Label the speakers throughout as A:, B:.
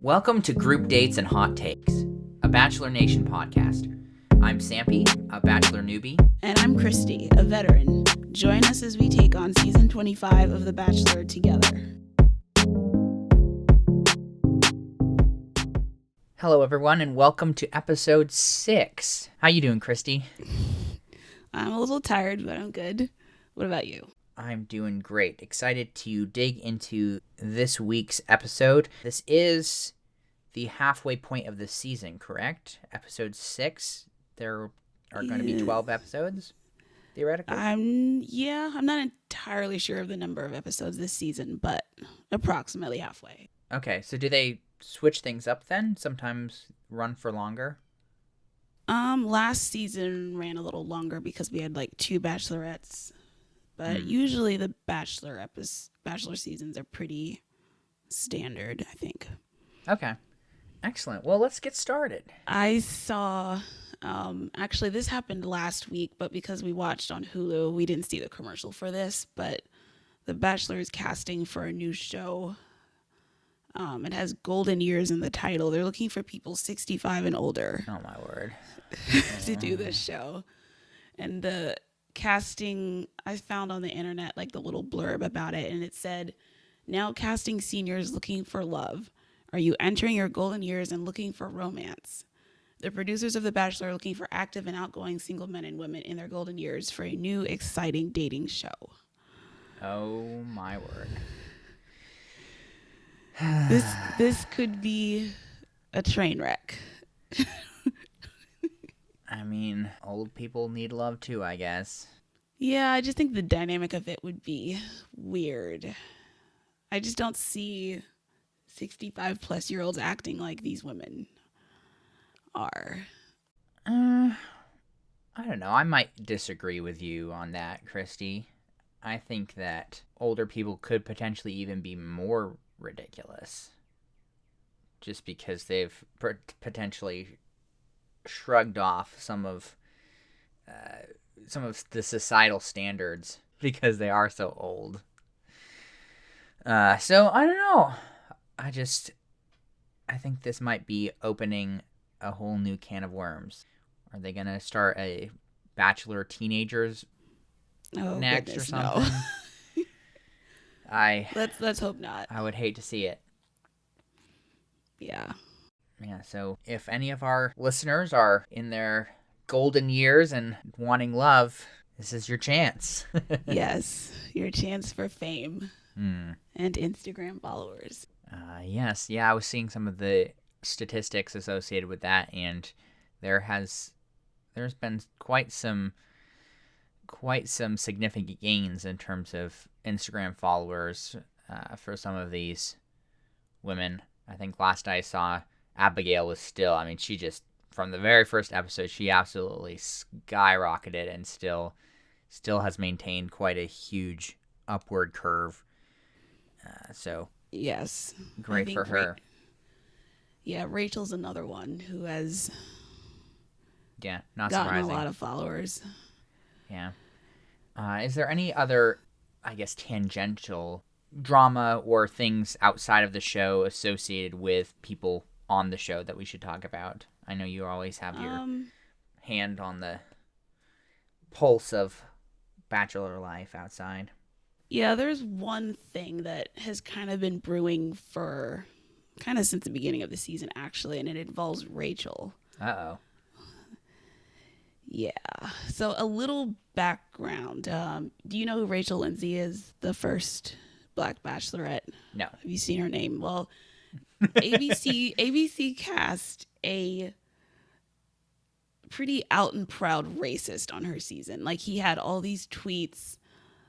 A: Welcome to Group Dates and Hot Takes, a Bachelor Nation podcast. I'm Sampy, a Bachelor newbie.
B: And I'm Christy, a veteran. Join us as we take on season 25 of The Bachelor together.
A: Hello, everyone, and welcome to episode 6. How you doing, Christy?
B: I'm a little tired, but I'm good. What about you?
A: I'm doing great. Excited to dig into this week's episode. This is the halfway point of the season, correct? Episode 6. There are going to be 12 episodes, theoretically.
B: I'm not entirely sure of the number of episodes this season, but approximately halfway.
A: Okay, so do they switch things up then? Sometimes run for longer?
B: Last season ran a little longer because we had like 2 bachelorettes. But usually the Bachelor seasons are pretty standard, I think.
A: Okay. Excellent. Well, let's get started.
B: I saw, actually this happened last week, but because we watched on Hulu, we didn't see the commercial for this, but The Bachelor is casting for a new show. It has golden years in the title. They're looking for people 65 and older.
A: Oh, my word.
B: to do this show. And the casting, I found on the internet like the little blurb about it, and it said, "Now casting seniors looking for love. Are you entering your golden years and looking for romance? The producers of The Bachelor are looking for active and outgoing single men and women in their golden years for a new exciting dating show."
A: Oh my word.
B: This could be a train wreck.
A: I mean, old people need love too, I guess.
B: Yeah, I just think the dynamic of it would be weird. I just don't see 65 plus year olds acting like these women are.
A: I don't know. I might disagree with you on that, Christy. I think that older people could potentially even be more ridiculous. Just because they've potentially shrugged off some of the societal standards because they are so old. So I don't know. I think this might be opening a whole new can of worms. Are they gonna start a Bachelor teenagers next or something?
B: No. Let's hope not.
A: I would hate to see it.
B: Yeah.
A: Yeah, so if any of our listeners are in their golden years and wanting love, this is your chance.
B: Yes, your chance for fame and Instagram followers.
A: Yes, yeah, I was seeing some of the statistics associated with that, and there's been quite some significant gains in terms of Instagram followers for some of these women. I think last I saw, Abigail was still, I mean, she just, from the very first episode, she absolutely skyrocketed and still has maintained quite a huge upward curve. So,
B: yes,
A: great for her.
B: Rachel's another one who has
A: not
B: gotten
A: surprising.
B: a lot of followers.
A: Yeah. Is there any other, I guess, tangential drama or things outside of the show associated with people on the show that we should talk about? I know you always have your hand on the pulse of Bachelor life outside.
B: Yeah, there's one thing that has kind of been brewing for kind of since the beginning of the season, actually, and it involves Rachel.
A: Uh-oh.
B: Yeah. So a little background. Do you know who Rachel Lindsay is, the first Black Bachelorette?
A: No.
B: Have you seen her name? Well, ABC cast a pretty out and proud racist on her season. Like, he had all these tweets,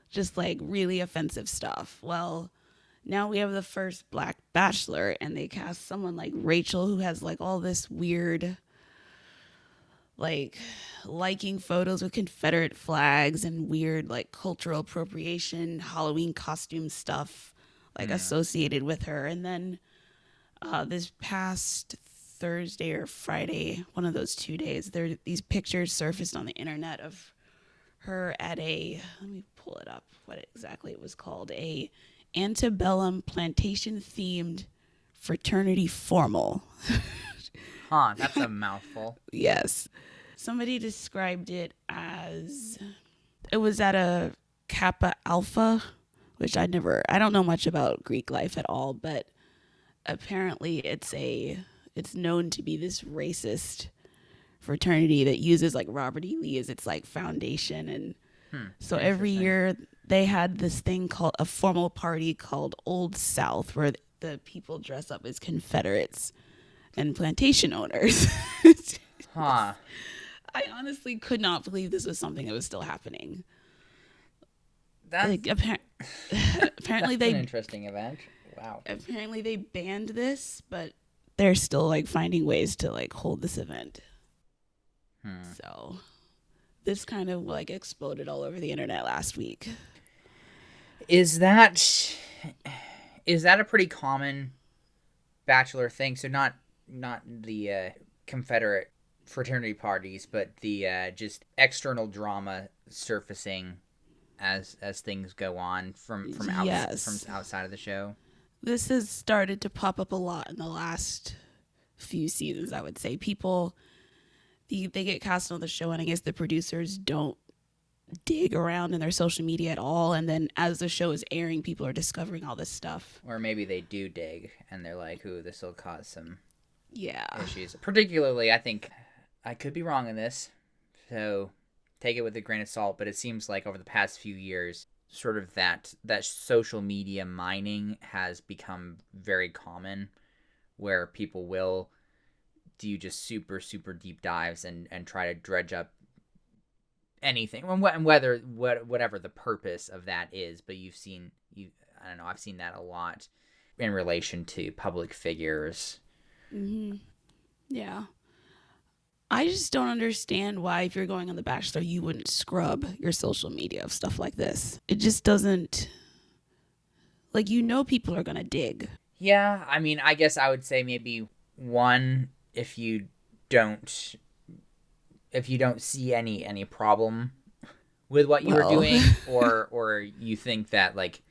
B: just like really offensive stuff. Well, now we have the first Black Bachelor, and they cast someone like Rachel, who has like all this weird, like, liking photos with Confederate flags and weird like cultural appropriation, Halloween costume stuff like associated with her. And then this past Thursday or Friday, one of those 2 days, these pictures surfaced on the internet of her at let me pull it up, what exactly it was called, a antebellum plantation themed fraternity formal.
A: Huh, that's a mouthful.
B: Yes. Somebody described it as it was at a Kappa Alpha, which I don't know much about Greek life at all, but apparently it's known to be this racist fraternity that uses like Robert E. Lee as its like foundation. And so every year they had this thing called a formal party called Old South, where the people dress up as Confederates and plantation owners.
A: Huh.
B: I honestly could not believe this was something that was still happening.
A: That's,
B: like, apparently
A: that's an interesting event. Wow.
B: Apparently they banned this, but they're still like finding ways to like hold this event. So this kind of like exploded all over the internet last week.
A: Is that a pretty common Bachelor thing? So not the Confederate fraternity parties, but the just external drama surfacing as things go on from outside of the show.
B: This has started to pop up a lot in the last few seasons, I would say. People, they get cast on the show, and I guess the producers don't dig around in their social media at all. And then as the show is airing, people are discovering all this stuff.
A: Or maybe they do dig, and they're like, ooh, this will cause some issues. Particularly, I think, I could be wrong in this, so take it with a grain of salt, but it seems like over the past few years, sort of that social media mining has become very common, where people will do just super, super deep dives and try to dredge up anything, and whatever the purpose of that is. But I don't know, I've seen that a lot in relation to public figures.
B: Mm-hmm. Yeah. I just don't understand why, if you're going on The Bachelor, you wouldn't scrub your social media of stuff like this. It just doesn't, like, people are going to dig.
A: Yeah, I mean, I guess I would say maybe one, if you don't see any problem with what you were doing, or you think that like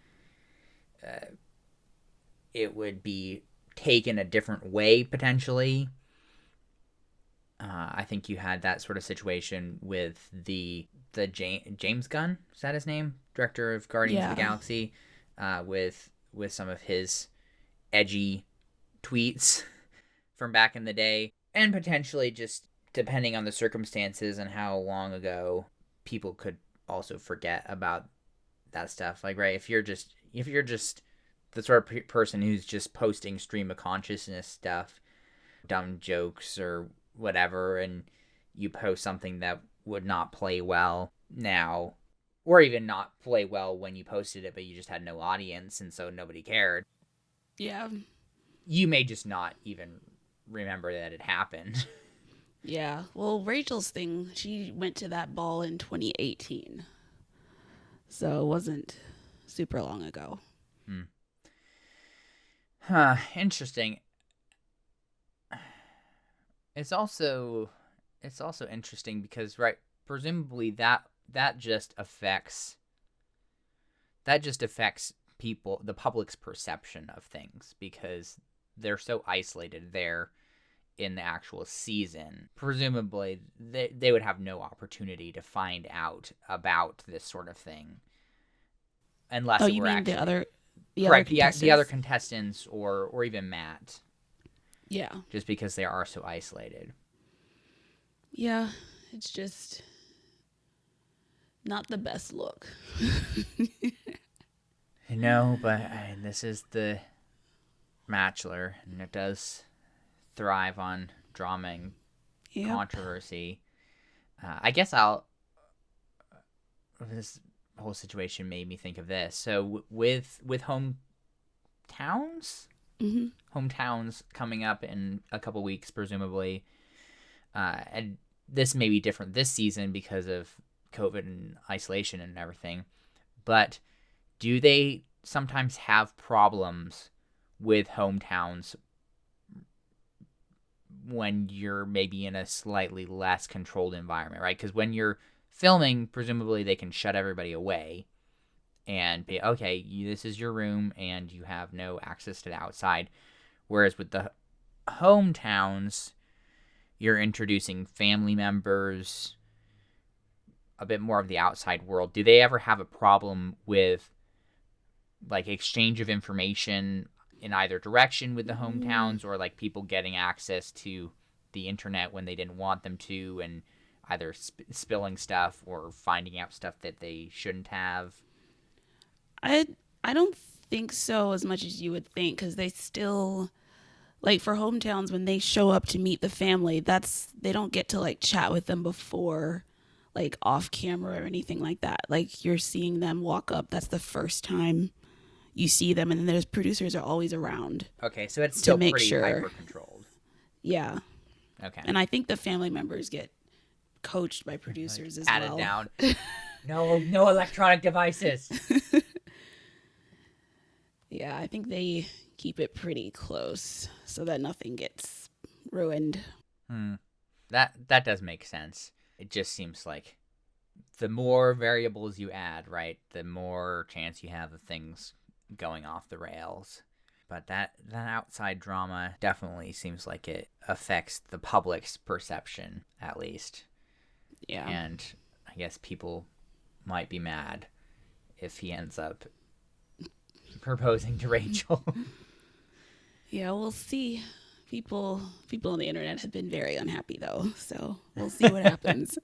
A: it would be taken a different way potentially. I think you had that sort of situation with the James Gunn, is that his name? Director of Guardians of the Galaxy, with some of his edgy tweets from back in the day, and potentially just depending on the circumstances and how long ago people could also forget about that stuff. Like, right, if you're just the sort of person who's just posting stream of consciousness stuff, dumb jokes or whatever, and you post something that would not play well now, or even not play well when you posted it, but you just had no audience and so nobody cared.
B: Yeah.
A: You may just not even remember that it happened.
B: Yeah. Well, Rachel's thing, she went to that ball in 2018. So it wasn't super long ago.
A: Huh, interesting. It's also interesting because, right, presumably that just affects people, the public's perception of things, because they're so isolated there in the actual season. Presumably they would have no opportunity to find out about this sort of thing unless it were actually the other contestants or even Matt.
B: Yeah.
A: Just because they are so isolated.
B: Yeah, it's just not the best look.
A: No, but this is the Bachelor, and it does thrive on drama and controversy. I guess this whole situation made me think of this. So with hometowns. Mm-hmm. Hometowns coming up in a couple weeks, presumably. And this may be different this season because of COVID and isolation and everything. But do they sometimes have problems with hometowns when you're maybe in a slightly less controlled environment, right? Because when you're filming, presumably they can shut everybody away and be, okay, this is your room and you have no access to the outside. Whereas with the hometowns, you're introducing family members, a bit more of the outside world. Do they ever have a problem with like exchange of information in either direction with the hometowns, or like people getting access to the internet when they didn't want them to, and either spilling stuff or finding out stuff that they shouldn't have?
B: I don't think so as much as you would think, because they still, like, for hometowns, when they show up to meet the family, they don't get to like chat with them before, like off camera or anything like that. Like, you're seeing them walk up, that's the first time you see them, and then there's producers are always around.
A: Okay, so it's still pretty
B: sure.
A: hyper controlled.
B: Yeah.
A: Okay.
B: And I think the family members get coached by producers as
A: added
B: well.
A: Down. No electronic devices.
B: Yeah, I think they keep it pretty close so that nothing gets ruined.
A: That does make sense. It just seems like the more variables you add, right, the more chance you have of things going off the rails. But that outside drama definitely seems like it affects the public's perception, at least.
B: Yeah.
A: And I guess people might be mad if he ends up proposing to Rachel.
B: Yeah, we'll see. People on the internet have been very unhappy, though, so we'll see what happens.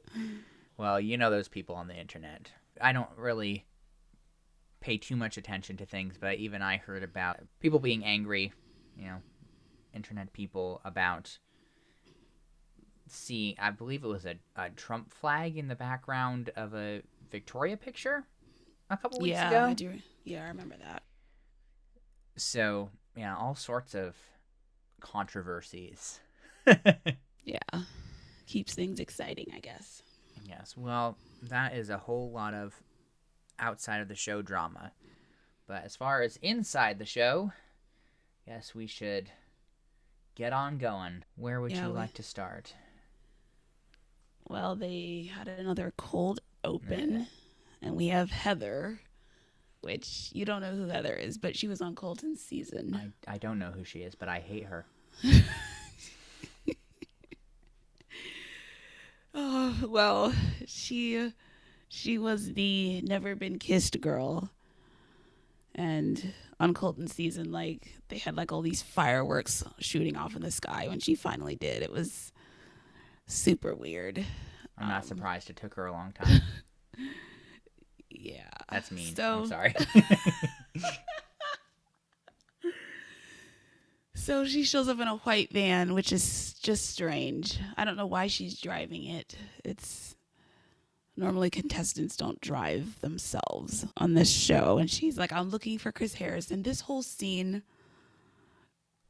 A: Well, you know those people on the internet. I don't really pay too much attention to things, but even I heard about people being angry, internet people, about seeing, I believe it was a Trump flag in the background of a Victoria picture a couple weeks ago.
B: I do. Yeah, I remember that.
A: So, yeah, all sorts of controversies.
B: Yeah. Keeps things exciting, I guess.
A: Yes, well, that is a whole lot of outside of the show drama. But as far as inside the show, yes, we should get on going. Where would you like to start?
B: Well, they had another cold open, and we have Heather, which you don't know who Heather is, but she was on Colton's season.
A: I don't know who she is, but I hate her.
B: Oh, well, she was the never been kissed girl. And on Colton's season, like, they had like all these fireworks shooting off in the sky when she finally did. It was super weird.
A: I'm not surprised it took her a long time.
B: Yeah.
A: That's mean.
B: So,
A: I'm sorry.
B: So she shows up in a white van, which is just strange. I don't know why she's driving it. It's normally contestants don't drive themselves on this show. And she's like, I'm looking for Chris Harrison. This whole scene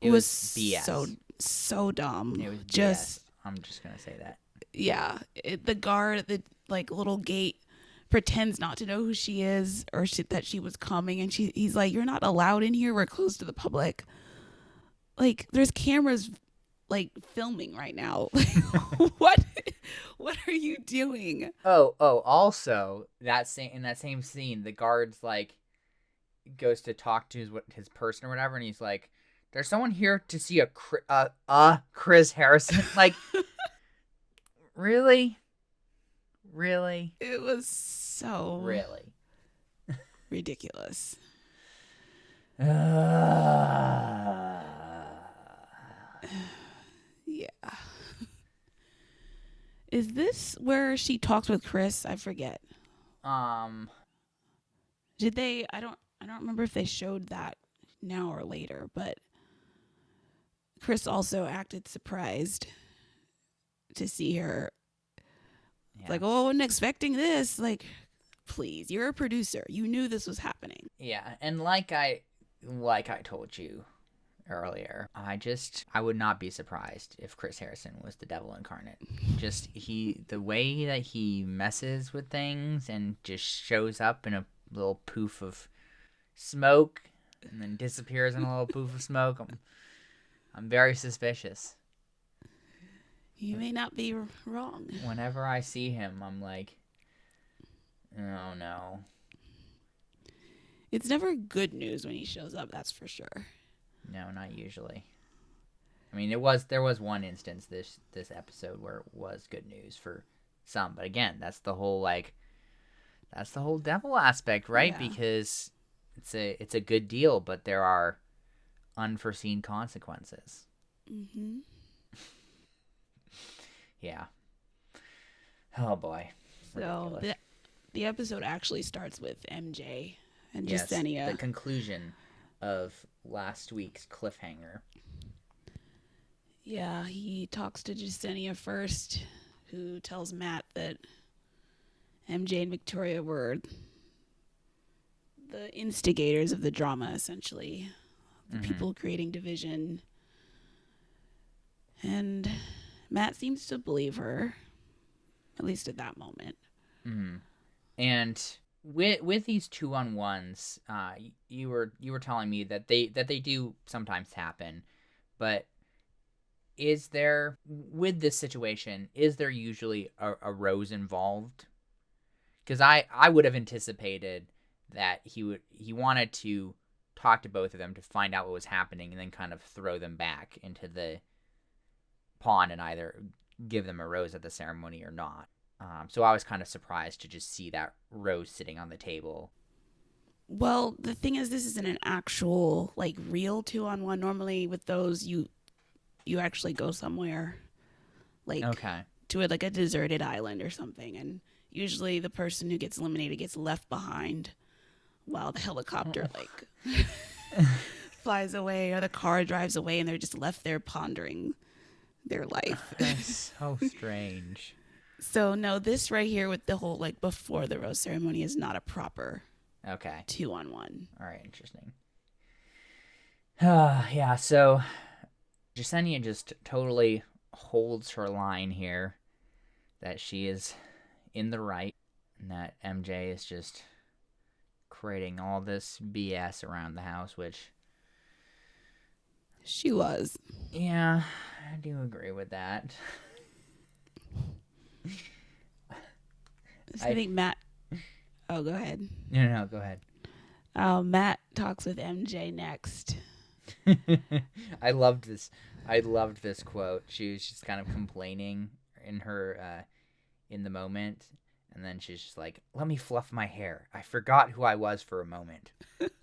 B: was BS. So dumb.
A: It was BS. I'm just going to say that.
B: Yeah. The guard at the little gate pretends not to know who she is, or that she was coming. And he's like, you're not allowed in here. We're closed to the public. Like, there's cameras, filming right now. What are you doing?
A: Oh, also, in that same scene, the guard's, goes to talk to his person or whatever, and he's like, there's someone here to see Chris Harrison. Really? Really?
B: It was so...
A: Really?
B: ridiculous. Yeah. Is this where she talks with Chris? I forget. Did they? I don't remember if they showed that now or later, but Chris also acted surprised to see her. Yeah. Like, oh, I wasn't expecting this. Like, please, you're a producer. You knew this was happening.
A: Yeah, and like I told you earlier, I would not be surprised if Chris Harrison was the devil incarnate. Just the way that he messes with things and just shows up in a little poof of smoke and then disappears in a little poof of smoke. I'm very suspicious.
B: You may not be wrong.
A: Whenever I see him, I'm like, oh no.
B: It's never good news when he shows up, that's for sure.
A: No, not usually. I mean, there was one instance this episode where it was good news for some, but again, that's the whole devil aspect, right?
B: Yeah.
A: Because it's a good deal, but there are unforeseen consequences.
B: Mm-hmm.
A: Yeah. Oh boy.
B: So
A: Ridiculous.
B: the episode actually starts with MJ and
A: Yes,
B: Jasenia.
A: the conclusion of last week's cliffhanger.
B: Yeah, he talks to Jasenia first, who tells Matt that MJ and Victoria were the instigators of the drama, essentially. The people creating division. And Matt seems to believe her, at least at that moment.
A: Mm-hmm. And with these 2-on-1s, you were telling me that they do sometimes happen, but is there, with this situation, is there usually a rose involved? Because I would have anticipated that he wanted to talk to both of them to find out what was happening and then kind of throw them back into the pond and either give them a rose at the ceremony or not. So I was kind of surprised to just see that rose sitting on the table.
B: Well, the thing is, this isn't an actual, like, real 2-on-1. Normally with those, you actually go somewhere, like,
A: Okay.
B: to like a deserted island or something, and usually the person who gets eliminated gets left behind while the helicopter like flies away or the car drives away, and they're just left there pondering their life.
A: That's so strange.
B: So no, this right here with the whole like before the rose ceremony is not a proper
A: Okay.
B: 2-on-1.
A: All right, interesting. Yeah, so Jasenia just totally holds her line here that she is in the right and that MJ is just creating all this BS around the house, which...
B: She was.
A: Yeah, I do agree with that.
B: So I think Matt... Oh, go ahead.
A: No, go ahead.
B: Matt talks with MJ next.
A: I loved this quote. She was just kind of complaining in her in the moment, and then she's just like, "Let me fluff my hair. I forgot who I was for a moment.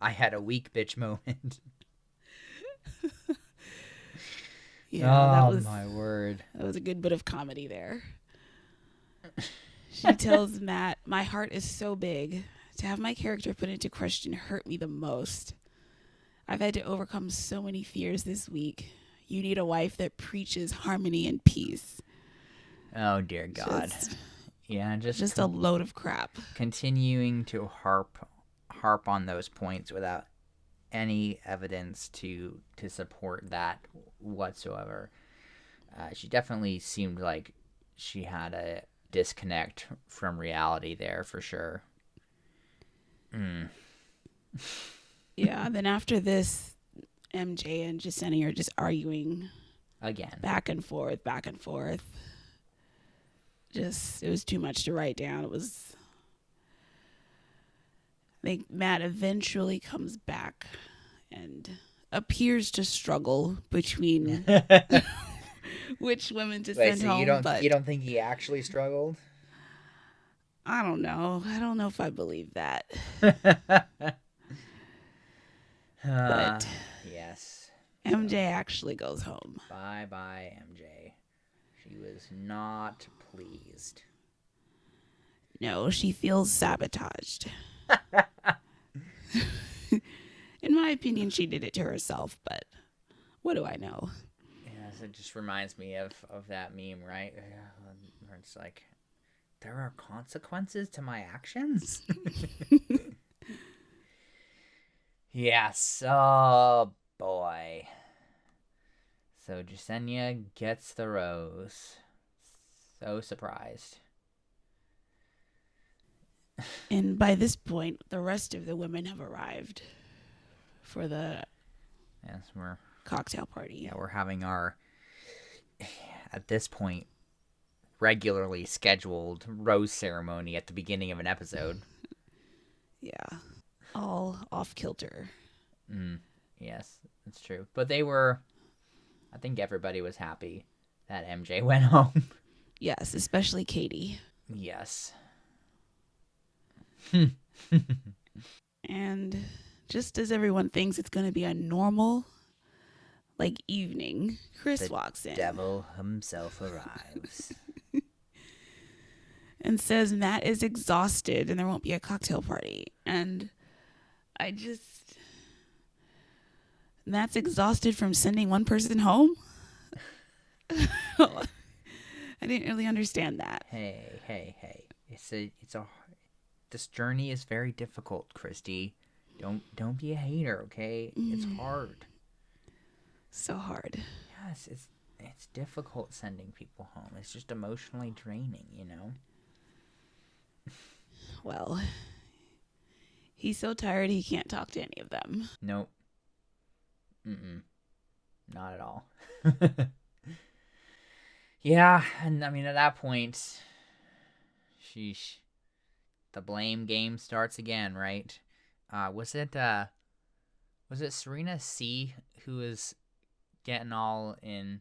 A: I had a weak bitch moment."
B: Yeah,
A: oh my word.
B: That was a good bit of comedy there. She tells Matt, "My heart is so big. To have my character put into question hurt me the most. I've had to overcome so many fears this week. You need a wife that preaches harmony and peace."
A: Oh dear God. Just
B: a load of crap.
A: Continuing to harp on those points without any evidence to support that whatsoever. She definitely seemed like she had a disconnect from reality there for sure.
B: Yeah, then after this, MJ and Jasenia are just arguing
A: Again.
B: back and forth. Just, it was too much to write down. I think Matt eventually comes back and appears to struggle between which women to send home.
A: You don't think he actually struggled?
B: I don't know. I don't know if I believe that. But
A: yes.
B: MJ actually goes home.
A: Bye, MJ. She was not pleased.
B: No, she feels sabotaged. In my opinion, she did it to herself, but what do I know?
A: Yes, it just reminds me of that meme, right? Where it's like, there are consequences to my actions? Yes, oh boy. So Jasenia gets the rose. So surprised.
B: And by this point, the rest of the women have arrived for the cocktail party.
A: Yeah, we're having our, at this point, regularly scheduled rose ceremony at the beginning of an episode.
B: Yeah. All off kilter.
A: Yes, that's true. But they were I think everybody was happy that MJ went home.
B: Yes, especially Katie.
A: Yes.
B: And just as everyone thinks it's going to be a normal, like, evening, Chris
A: The
B: walks in
A: devil himself arrives.
B: and says Matt is exhausted and there won't be a cocktail party. And I just. Matt's exhausted from sending one person home? I didn't really understand that.
A: Hey. This journey is very difficult, Christy. Don't be a hater, okay? It's hard.
B: So hard.
A: Yes, it's difficult sending people home. It's just emotionally draining, you know?
B: Well, he's so tired he can't talk to any of them.
A: Nope. Not at all. Yeah, and I mean at that point, the blame game starts again, right? Was it Serena C who was getting all in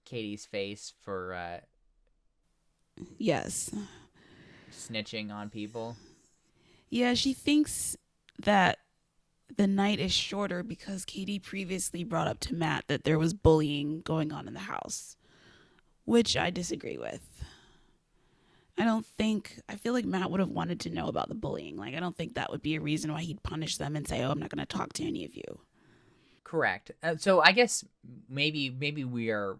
A: Katie's face for
B: Yes.
A: snitching on people?
B: Yeah, she thinks that the night is shorter because Katie previously brought up to Matt that there was bullying going on in the house, which I disagree with. I feel like Matt would have wanted to know about the bullying. Like, I don't think that would be a reason why he'd punish them and say, oh, I'm not going to talk to any of you.
A: Correct. So I guess maybe we are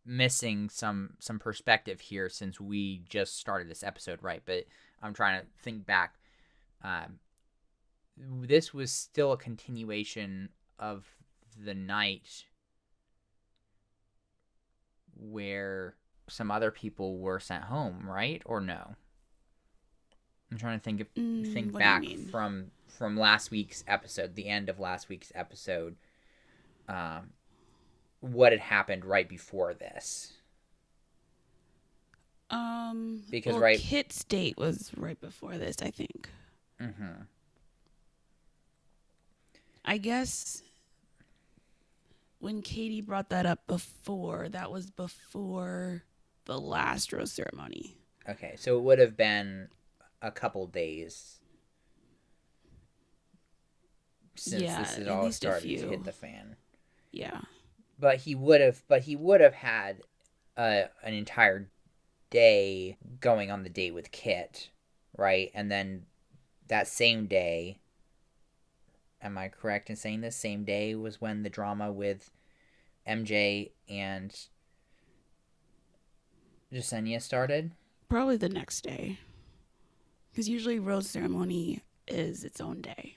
A: missing some perspective here since we just started this episode, right? But I'm trying to think back. This was still a continuation of the night where some other people were sent home, right? Or no? I'm trying to think back from last week's episode, the end of last week's episode. What had happened right before this? Because right,
B: Kit's date was right before this, I think.
A: Mm-hmm.
B: I guess when Katie brought that up before, that was before the last rose ceremony.
A: Okay, so it would have been a couple days since this had all started to hit the fan.
B: Yeah.
A: But he would have had an entire day going on the date with Kit, right? And then that same day, am I correct in saying this? Same day was when the drama with MJ and Jasenia started?
B: Probably the next day. Because usually rose ceremony is its own day.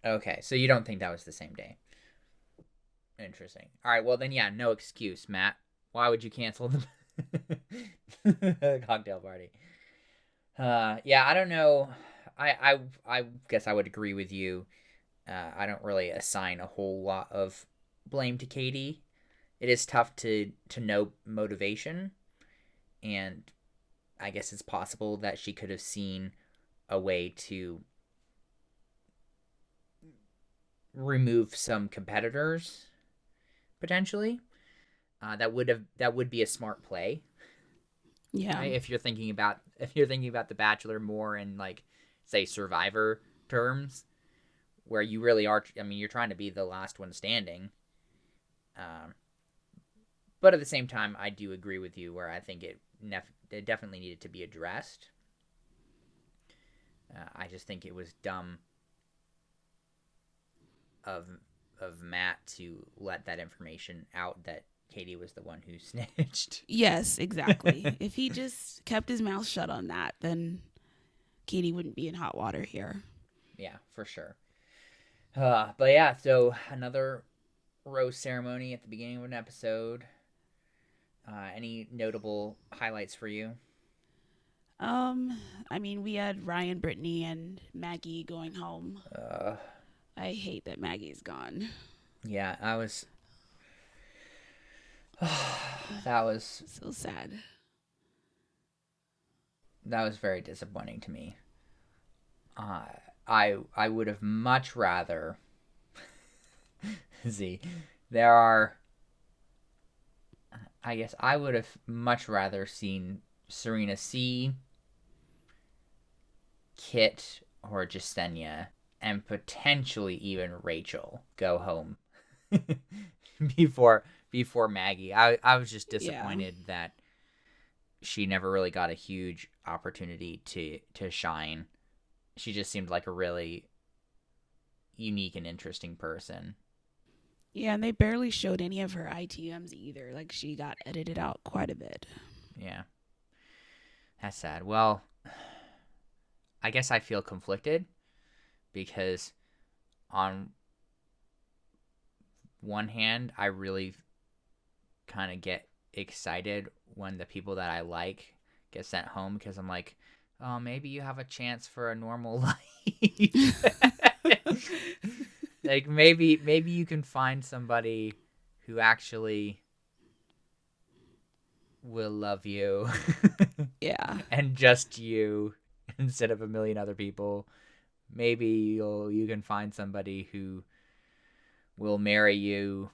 A: Okay, so you don't think that was the same day? Interesting. All right, well then, yeah, no excuse, Matt. Why would you cancel the cocktail party? Yeah, I don't know. I guess I would agree with you. I don't really assign a whole lot of blame to Katie. It is tough to know motivation, and I guess it's possible that she could have seen a way to remove some competitors potentially. That would be a smart play.
B: Yeah.
A: Right? If you're thinking about the Bachelor more in, like, say, Survivor terms, where you really are. I mean, you're trying to be the last one standing. But at the same time, I do agree with you where I think it definitely needed to be addressed. I just think it was dumb of Matt to let that information out that Katie was the one who snitched.
B: Yes, exactly. If he just kept his mouth shut on that, then Katie wouldn't be in hot water here.
A: Yeah, for sure. But yeah, so another rose ceremony at the beginning of an episode. Any notable highlights for you?
B: I mean, we had Ryan, Brittany, and Maggie going home. I hate that Maggie's gone.
A: Yeah, that was
B: so sad.
A: That was very disappointing to me. I would have much rather See, there are. I guess I would have much rather seen Serena see Kit or Jasenia, and potentially even Rachel go home before Maggie. I was just
B: Yeah.
A: disappointed that she never really got a huge opportunity to shine. She just seemed like a really unique and interesting person.
B: Yeah, and they barely showed any of her ITMs either. Like she got edited out quite a bit.
A: Yeah, that's sad. Well, I guess I feel conflicted because on one hand, I really kind of get excited when the people that I like get sent home because I'm like, oh, maybe you have a chance for a normal life. Like maybe you can find somebody who actually will love you
B: Yeah.
A: and just you instead of a million other people. Maybe you can find somebody who will marry you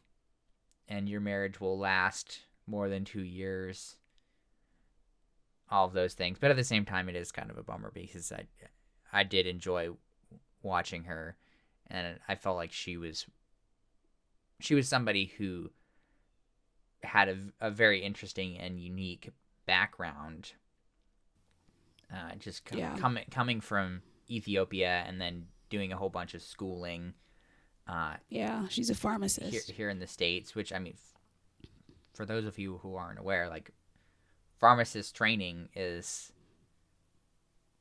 A: and your marriage will last more than 2 years. All of those things. But at the same time it is kind of a bummer because I did enjoy watching her and I felt like she was somebody who had a very interesting and unique background. Just
B: Yeah.
A: coming from Ethiopia and then doing a whole bunch of schooling.
B: Yeah. She's a pharmacist.
A: Here in the States, which I mean, for those of you who aren't aware, like pharmacist training is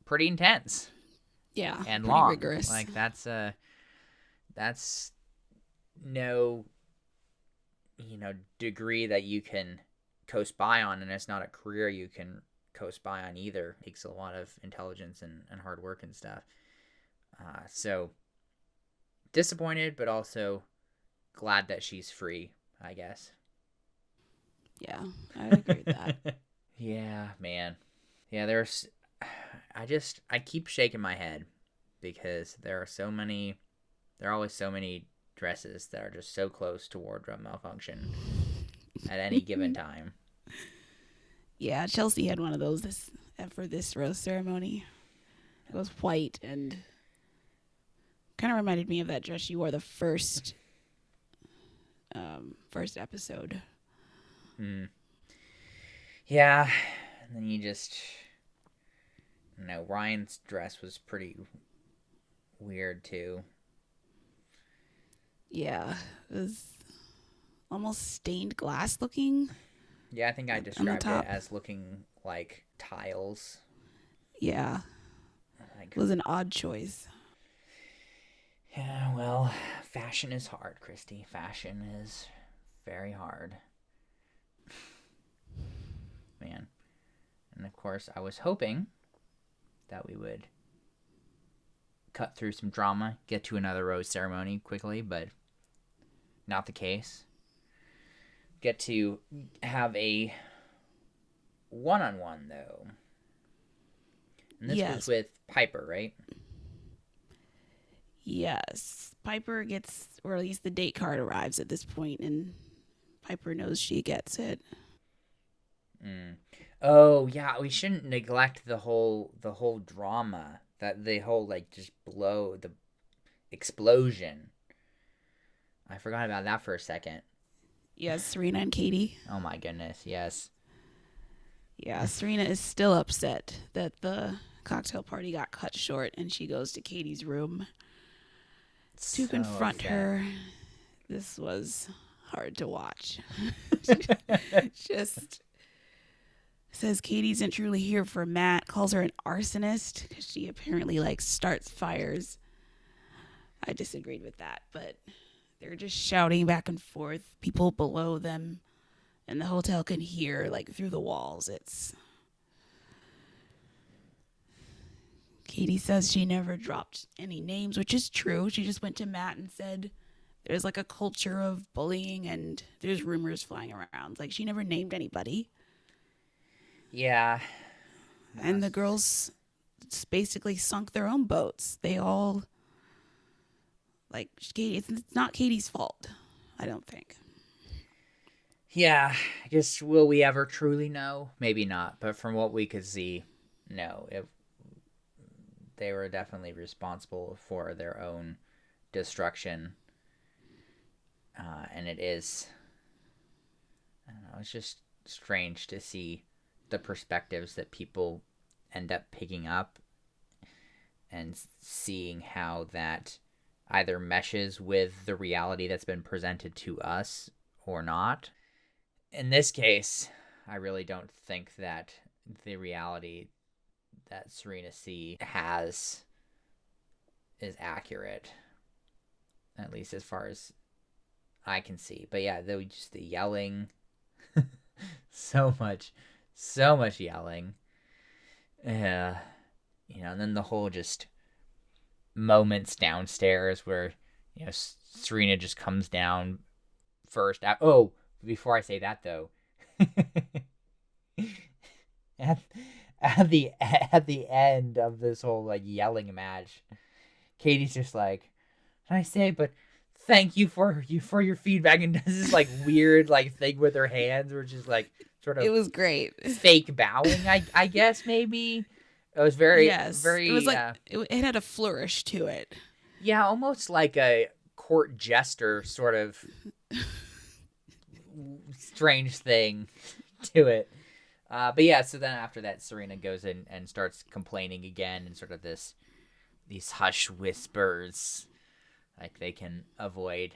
A: pretty intense
B: Yeah.
A: and
B: Pretty
A: long.
B: rigorous.
A: Like that's no degree that you can coast by on, and it's not a career you can coast by on either. It takes a lot of intelligence and hard work and stuff. So disappointed, but also glad that she's free, I guess.
B: Yeah. I agree with that.
A: Yeah, man. Yeah, I keep shaking my head because there are always so many dresses that are just so close to wardrobe malfunction at any given time.
B: Yeah, Chelsea had one of those for this rose ceremony. It was white and kind of reminded me of that dress she wore the first episode.
A: Yeah, and then Ryan's dress was pretty weird too.
B: Yeah, it was almost stained glass looking.
A: Yeah, I think I
B: On the
A: described it
B: top.
A: as looking like tiles.
B: Yeah,
A: Like,
B: it was an odd choice.
A: yeah, well, fashion is hard, Christy. Fashion is very hard. Man. And of course, I was hoping that we would cut through some drama, get to another rose ceremony quickly, but not the case. Get to have a one-on-one, though. And this was with Pieper, right?
B: Yes. Pieper gets, or at least the date card arrives at this point, and Pieper knows she gets it.
A: Oh yeah, we shouldn't neglect the whole drama, that the whole just blow, the explosion. I forgot about that for a second.
B: Yes, Serena and Katie.
A: Oh my goodness, yes.
B: Yeah, Serena is still upset that the cocktail party got cut short, and she goes to Katie's room to confront her. This was hard to watch. Just says Katie isn't truly here for Matt, calls her an arsonist because she apparently starts fires. I disagreed with that, but they're just shouting back and forth. People below them in the hotel can hear through the walls. Katie says she never dropped any names, which is true. She just went to Matt and said there's a culture of bullying and there's rumors flying around. She never named anybody.
A: Yeah.
B: And the girls basically sunk their own boats. They all it's not Katie's fault. I don't think.
A: Yeah, I guess will we ever truly know? Maybe not, but from what we could see, no. They were definitely responsible for their own destruction, and it is, I don't know, it's just strange to see the perspectives that people end up picking up and seeing how that either meshes with the reality that's been presented to us or not. In this case, I really don't think that the reality that Serena C has is accurate, at least as far as I can see. But yeah, just the yelling, so much yelling. Yeah, and then the whole just moments downstairs where Serena just comes down first. Before I say that though, at at the end of this whole like yelling match, Katie's just like, "Can I say? But thank you for your feedback," and does this like weird like thing with her hands, which is like sort of
B: It was great.
A: fake bowing. I guess maybe it was very very.
B: It was like it had a flourish to it.
A: Yeah, almost like a court jester sort of strange thing to it. But yeah, so then after that, Serena goes in and starts complaining again, and sort of these hush whispers, like they can avoid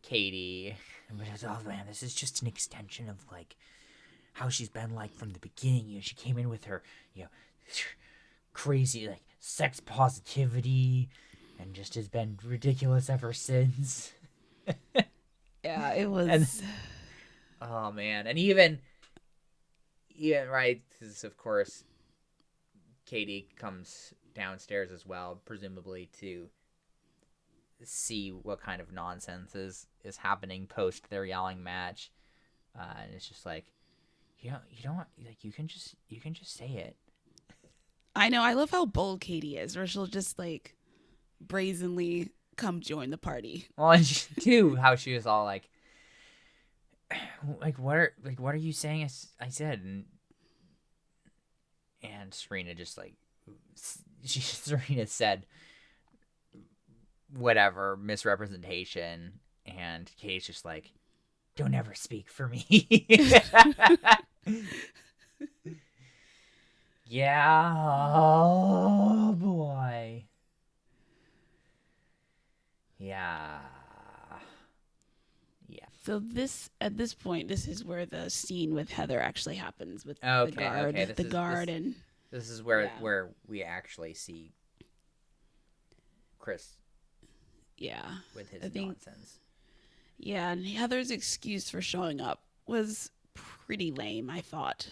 A: Katie. But it's, oh man, this is just an extension of like how she's been like from the beginning. She came in with her, crazy like sex positivity, and just has been ridiculous ever since.
B: Yeah, it was.
A: Oh man, and even right, because of course Katie comes downstairs as well, presumably to see what kind of nonsense is happening post their yelling match, and it's just like, you don't like you can just say it.
B: I know. I love how bold Katie is, where she'll just like brazenly come join the party.
A: Well, and too, how she was all like what are you saying? I said, and Serena just like Serena said whatever misrepresentation, and Katie's just like, don't ever speak for me. Yeah, oh boy. Yeah.
B: So at this point, this is where the scene with Heather actually happens with
A: the
B: guard, and
A: this is where we actually see Chris.
B: Yeah,
A: with his nonsense.
B: Yeah, and Heather's excuse for showing up was pretty lame, I thought.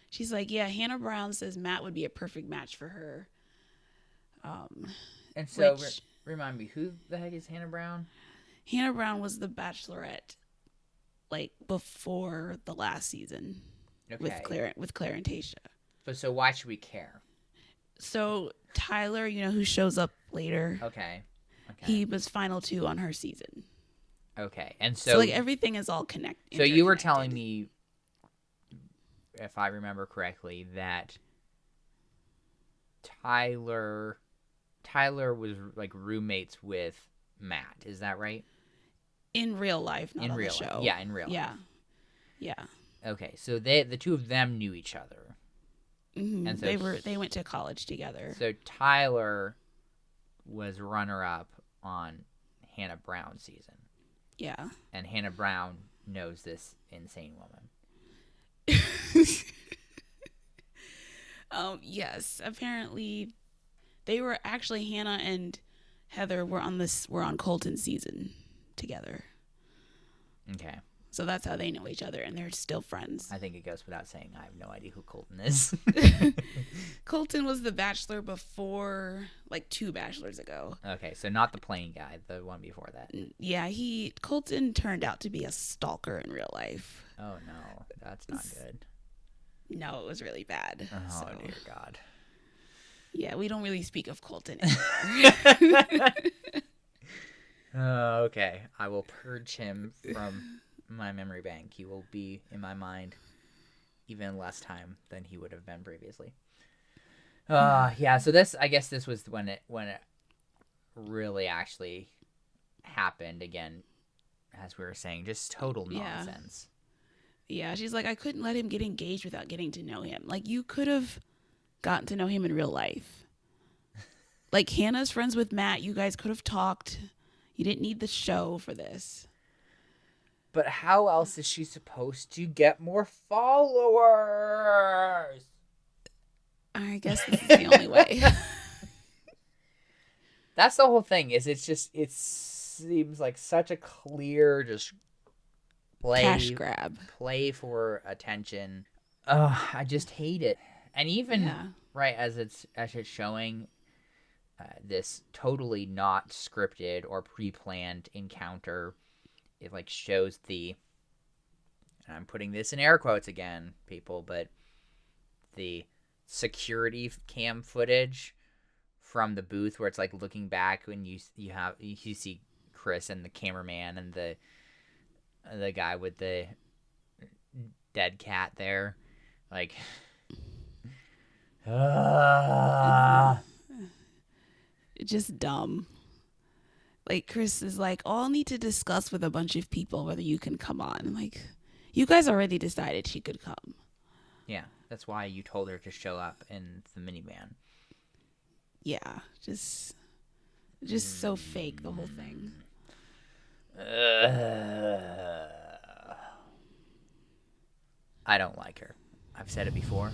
B: She's like, yeah, Hannah Brown says Matt would be a perfect match for her.
A: And so, remind me, who the heck is Hannah Brown?
B: Hannah Brown was the Bachelorette, like, before the last season.
A: Okay.
B: With Claire and Tayshia.
A: But so why should we care?
B: So Tyler, who shows up later.
A: Okay.
B: He was final 2 on her season.
A: Okay. And so
B: like everything is all connected.
A: So you were telling me, if I remember correctly, that Tyler was like roommates with Matt. Is that right?
B: In real life, not on the show.
A: Yeah, in real life.
B: Yeah.
A: Okay, so the two of them knew each other.
B: Mm-hmm. And so they went to college together.
A: So Tyler was runner-up on Hannah Brown's season.
B: Yeah.
A: And Hannah Brown knows this insane woman.
B: Yes. Apparently, they were actually Hannah and Heather were on Colton's season together.
A: Okay.
B: So that's how they know each other, and they're still friends.
A: I think it goes without saying I have no idea who Colton is.
B: Colton was the Bachelor before, like 2 Bachelors ago.
A: Okay, so not the plane guy, the one before that.
B: Yeah, Colton turned out to be a stalker in real life.
A: Oh no, that's not good.
B: No, it was really bad.
A: Oh dear God.
B: Yeah, we don't really speak of Colton anymore.
A: Okay. I will purge him from my memory bank. He will be in my mind even less time than he would have been previously. Yeah. So I guess this was when it really actually happened again, as we were saying, just total
B: Yeah.
A: nonsense.
B: Yeah, she's like, I couldn't let him get engaged without getting to know him. Like, you could have gotten to know him in real life. Like, Hannah's friends with Matt. You guys could have talked. You didn't need the show for this.
A: But how else is she supposed to get more followers?
B: I guess this is the only way.
A: That's the whole thing. It seems like such a clear just
B: Cash grab.
A: play for attention. I just hate it. And even right as it's showing this totally not scripted or pre-planned encounter, it like shows and I'm putting this in air quotes again, people, but the security cam footage from the booth where it's like looking back when you see Chris and the cameraman and the guy with the dead cat there, like
B: just dumb. Like, Chris is like, oh, I'll need to discuss with a bunch of people whether you can come on. Like, you guys already decided she could come.
A: Yeah, that's why you told her to show up in the minivan.
B: Yeah, just so fake, the whole thing.
A: I don't like her. I've said it before.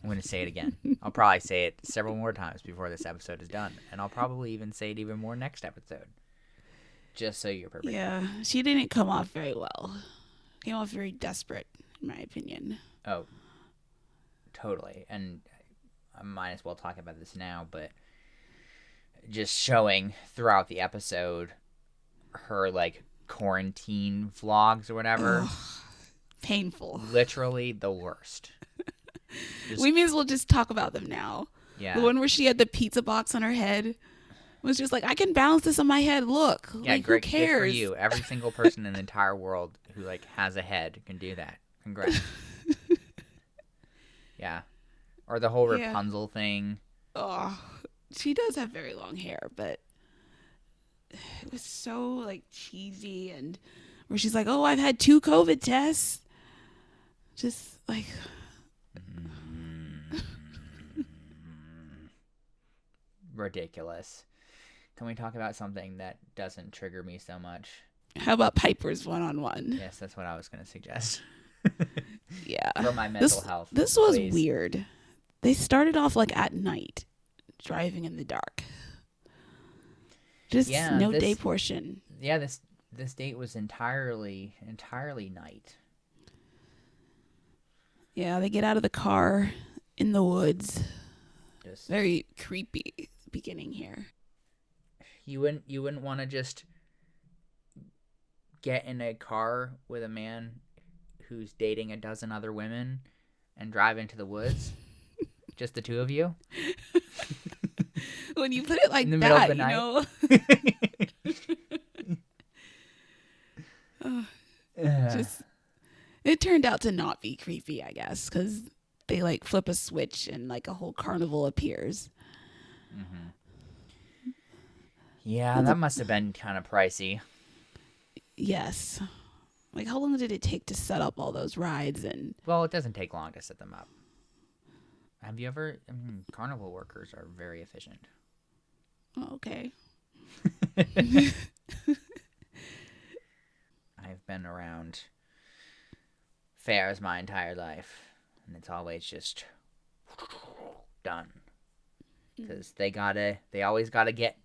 A: I'm going to say it again. I'll probably say it several more times before this episode is done. And I'll probably even say it even more next episode. Just so you're prepared.
B: Yeah, she didn't come off very well. Came off very desperate, in my opinion.
A: Oh, totally. And I might as well talk about this now, but just showing throughout the episode her, like, quarantine vlogs or whatever.
B: Ugh, painful.
A: Literally the worst.
B: We may as well just talk about them now.
A: Yeah.
B: The one where she had the pizza box on her head was just like, I can balance this on my head. Look.
A: Yeah,
B: like,
A: great.
B: Who cares?
A: Good for you. Every single person in the entire world who, like, has a head can do that. Congrats. Yeah. Or the whole Rapunzel thing.
B: Oh, she does have very long hair, but it was so, like, cheesy, and where she's like, oh, I've had 2 COVID tests. Just like...
A: Ridiculous. Can we talk about something that doesn't trigger me so much?
B: How about Pieper's one-on-one?
A: Yes, that's what I was going to suggest.
B: Yeah.
A: For my mental health.
B: This was
A: please.
B: weird. They started off, like, at night, driving in the dark. Just no day portion.
A: Yeah, this date was entirely night.
B: Yeah, they get out of the car in the woods.
A: Just
B: very creepy beginning here.
A: You wouldn't want to just get in a car with a man who's dating a dozen other women and drive into the woods? Just the two of you?
B: When you put it like
A: in the
B: that,
A: middle of the night?
B: Just it turned out to not be creepy, I guess, because they like flip a switch and like a whole carnival appears.
A: Mm-hmm. Yeah, that must have been kind of pricey.
B: Yes. Like, how long did it take to set up all those rides? And
A: well, it doesn't take long to set them up. Have you ever? Carnival workers are very efficient.
B: Oh, okay.
A: I've been around fairs my entire life, and it's always just done. Because they always gotta get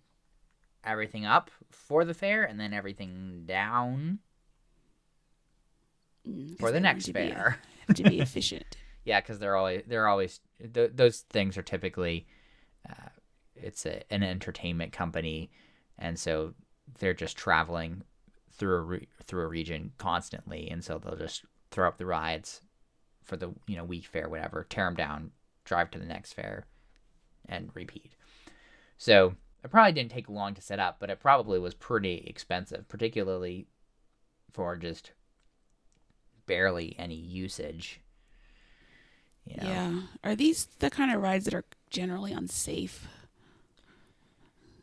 A: everything up for the fair and then everything down for the next fair.
B: To be efficient.
A: Yeah, because they're always those things are typically it's an entertainment company, and so they're just traveling through a region constantly, and so they'll just throw up the rides for the week fair, whatever, tear them down, drive to the next fair, and repeat. So It probably didn't take long to set up, but it probably was pretty expensive, particularly for just barely any usage. You know?
B: Yeah. Are these the kind of rides that are generally unsafe?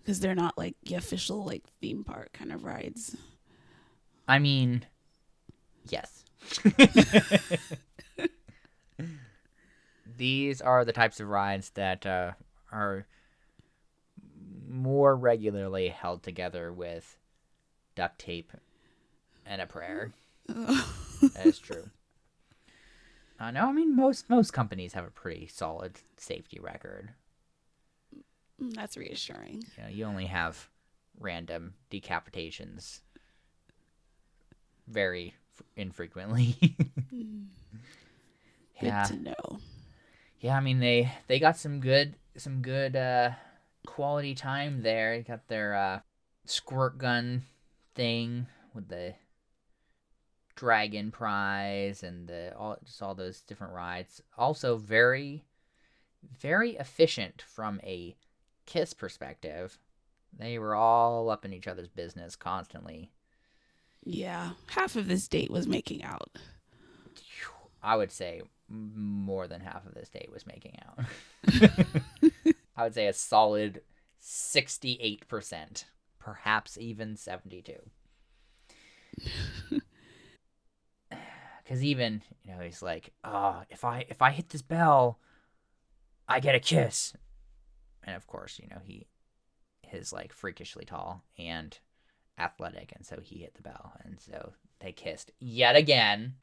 B: Because they're not like the official like theme park kind of rides.
A: I mean, yes. These are the types of rides that are more regularly held together with duct tape and a prayer. That is true. No, I mean most companies have a pretty solid safety record.
B: That's reassuring.
A: You know, you only have random decapitations very infrequently.
B: Good to know.
A: Yeah, I mean they got some good quality time there. They got their squirt gun thing with the dragon prize and all those different rides. Also very efficient from a kiss perspective. They were all up in each other's business constantly.
B: Yeah, half of this date was making out.
A: I would say more than half of this date was making out. I would say a solid 68%, perhaps even 72. Because even, he's like, oh, if I hit this bell, I get a kiss. And of course, he is like freakishly tall and athletic, and so he hit the bell, and so they kissed yet again.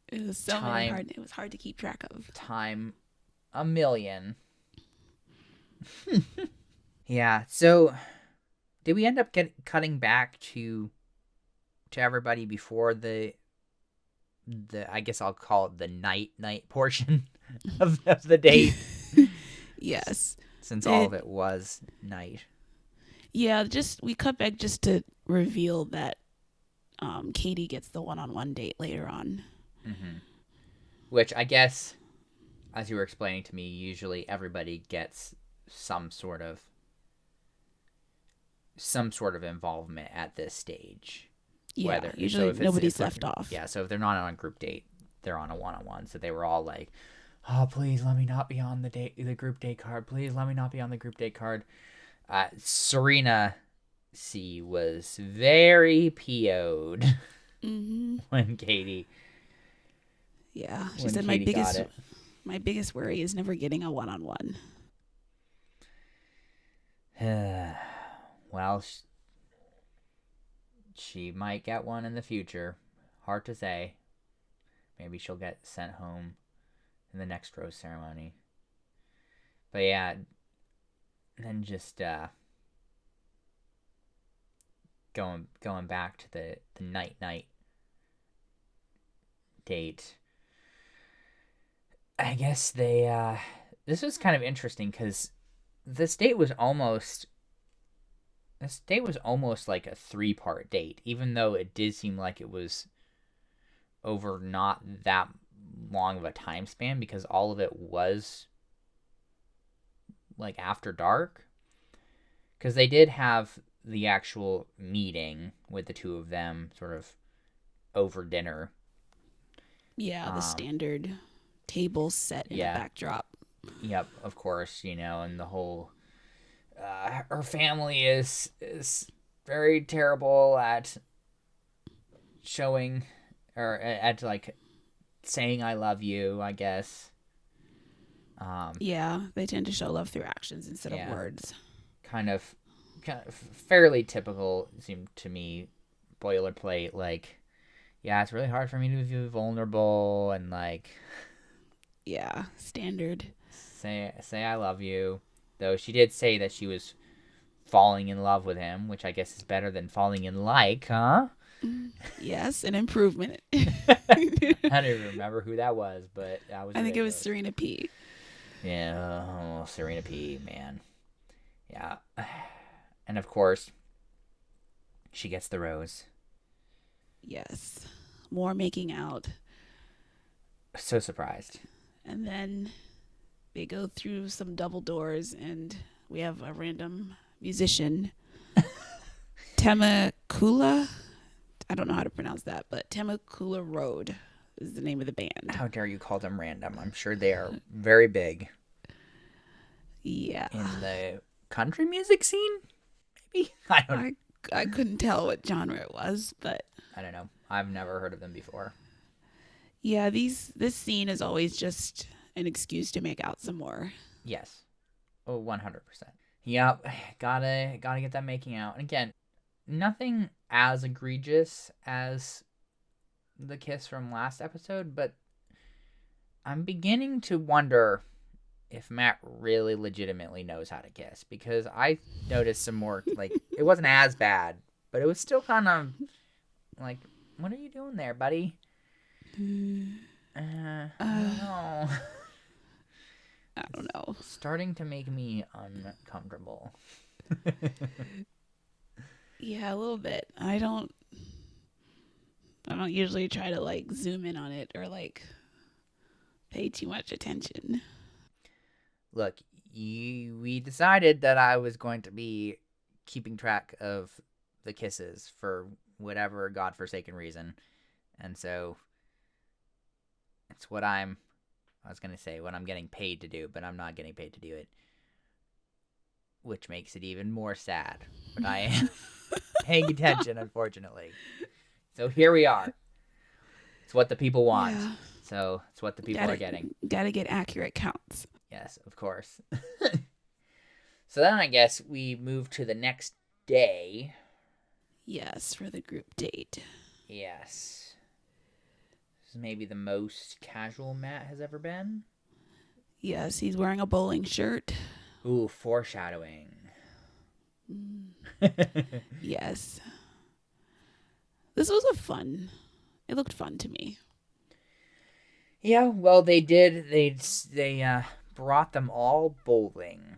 B: It was so hard. It was hard to keep track of.
A: Time a million. Yeah. So, did we end up cutting back to everybody before the I guess I'll call it the night portion of the date?
B: Yes.
A: Since all of it was night.
B: Yeah, we cut back just to reveal that Katie gets the one-on-one date later on.
A: Mm-hmm. Which I guess, as you were explaining to me, usually everybody gets some sort of involvement at this stage.
B: Yeah, usually nobody's left off.
A: Yeah, so if they're not on a group date, they're on a one-on-one. So they were all like, oh, please let me not be on the group date card. Please let me not be on the group date card. Serena C was very PO'd when Katie.
B: Yeah, she said my biggest worry is never getting a one-on-one.
A: Well, she might get one in the future. Hard to say. Maybe she'll get sent home in the next rose ceremony. But yeah, then just going back to the night date. I guess they this was kind of interesting because this date was almost like a 3-part date, even though it did seem like it was over not that long of a time span, because all of it was like after dark, because they did have the actual meeting with the two of them sort of over dinner.
B: Yeah, the standard table set in a backdrop.
A: Yep, of course, and the whole her family is very terrible at showing or at like saying I love you, I guess.
B: Yeah, they tend to show love through actions instead of words.
A: Kind of fairly typical, it seemed to me, boilerplate, like, yeah, it's really hard for me to be vulnerable and like
B: standard.
A: Say I love you. Though she did say that she was falling in love with him, which I guess is better than falling in like, huh?
B: Yes, an improvement.
A: I don't even remember who that was, but that was.
B: I think it was Serena P.
A: Yeah, Serena P. Man, yeah, and of course, she gets the rose.
B: Yes, more making out.
A: So surprised.
B: And then they go through some double doors, and we have a random musician, Temakula. I don't know how to pronounce that, but Temakula Road is the name of the band.
A: How dare you call them random? I'm sure they are very big.
B: Yeah.
A: In the country music scene, maybe? I don't know.
B: I couldn't tell what genre it was, but
A: I don't know. I've never heard of them before.
B: yeah, this scene is always just an excuse to make out some more.
A: Yes. Oh, 100%. Yep. Gotta get that making out. And again, nothing as egregious as the kiss from last episode, but I'm beginning to wonder if Matt really legitimately knows how to kiss, because I noticed some more, like, it wasn't as bad, but it was still kind of like, what are you doing there, buddy? I don't know.
B: I don't know.
A: Starting to make me uncomfortable.
B: Yeah, a little bit. I don't usually try to like zoom in on it or like pay too much attention.
A: Look, we decided that I was going to be keeping track of the kisses for whatever godforsaken reason. And so it's what I was going to say, what I'm getting paid to do, but I'm not getting paid to do it. Which makes it even more sad. But I am paying attention, unfortunately. So here we are. It's what the people want. Yeah. So it's what the people are getting.
B: Gotta get accurate counts.
A: Yes, of course. So then I guess we move to the next day.
B: Yes, for the group date.
A: Yes. This is maybe the most casual Matt has ever been.
B: Yes, he's wearing a bowling shirt.
A: Ooh, foreshadowing.
B: Yes. This was it looked fun to me.
A: Yeah, well, they did. They brought them all bowling.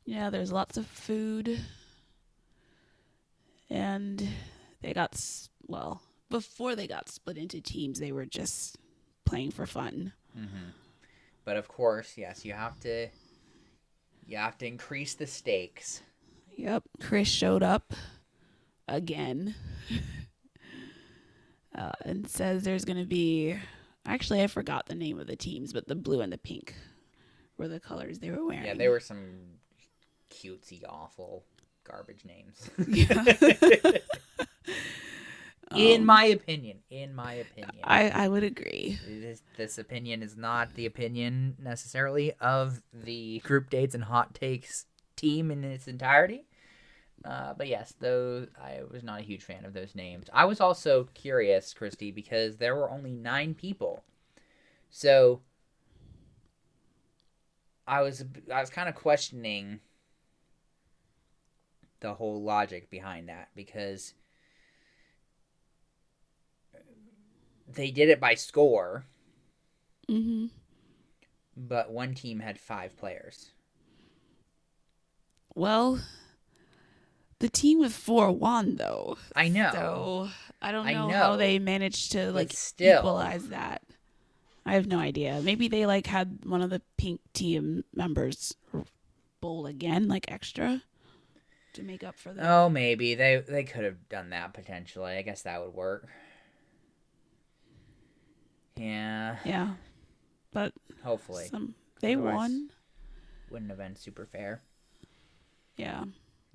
B: Yeah, there's lots of food. And they got, well, before they got split into teams, they were just playing for fun.
A: Mm-hmm. But of course, yes, you have to increase the stakes.
B: Yep, Chris showed up again. And says there's going to be... Actually, I forgot the name of the teams, but the blue and the pink were the colors they were wearing.
A: Yeah, they were some cutesy, awful garbage names. In my opinion.
B: I would agree.
A: This opinion is not the opinion necessarily of the Group Dates and Hot Takes team in its entirety. But yes, though I was not a huge fan of those names. I was also curious, Christy, because there were only 9 people. So I was kind of questioning the whole logic behind that, because they did it by score.
B: Mm-hmm.
A: But one team had 5 players.
B: Well, the team with 4 won, though.
A: I know.
B: So I don't know how they managed to equalize that. I have no idea. Maybe they had one of the pink team members bowl again, extra, to make up for that.
A: Oh, maybe they could have done that potentially. I guess that would work. Yeah.
B: Yeah, but
A: hopefully
B: they won.
A: Wouldn't have been super fair.
B: Yeah.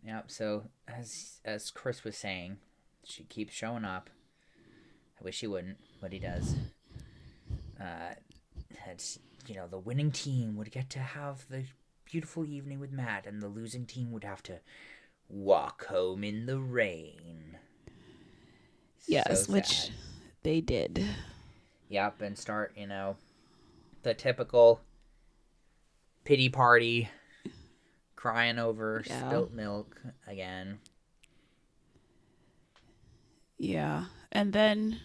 A: Yep. So as Chris was saying, she keeps showing up. I wish he wouldn't, but he does. The winning team would get to have the beautiful evening with Matt, and the losing team would have to walk home in the rain.
B: Yes, which they did.
A: Yep, and start, the typical pity party, crying over spilt milk again.
B: Yeah, and then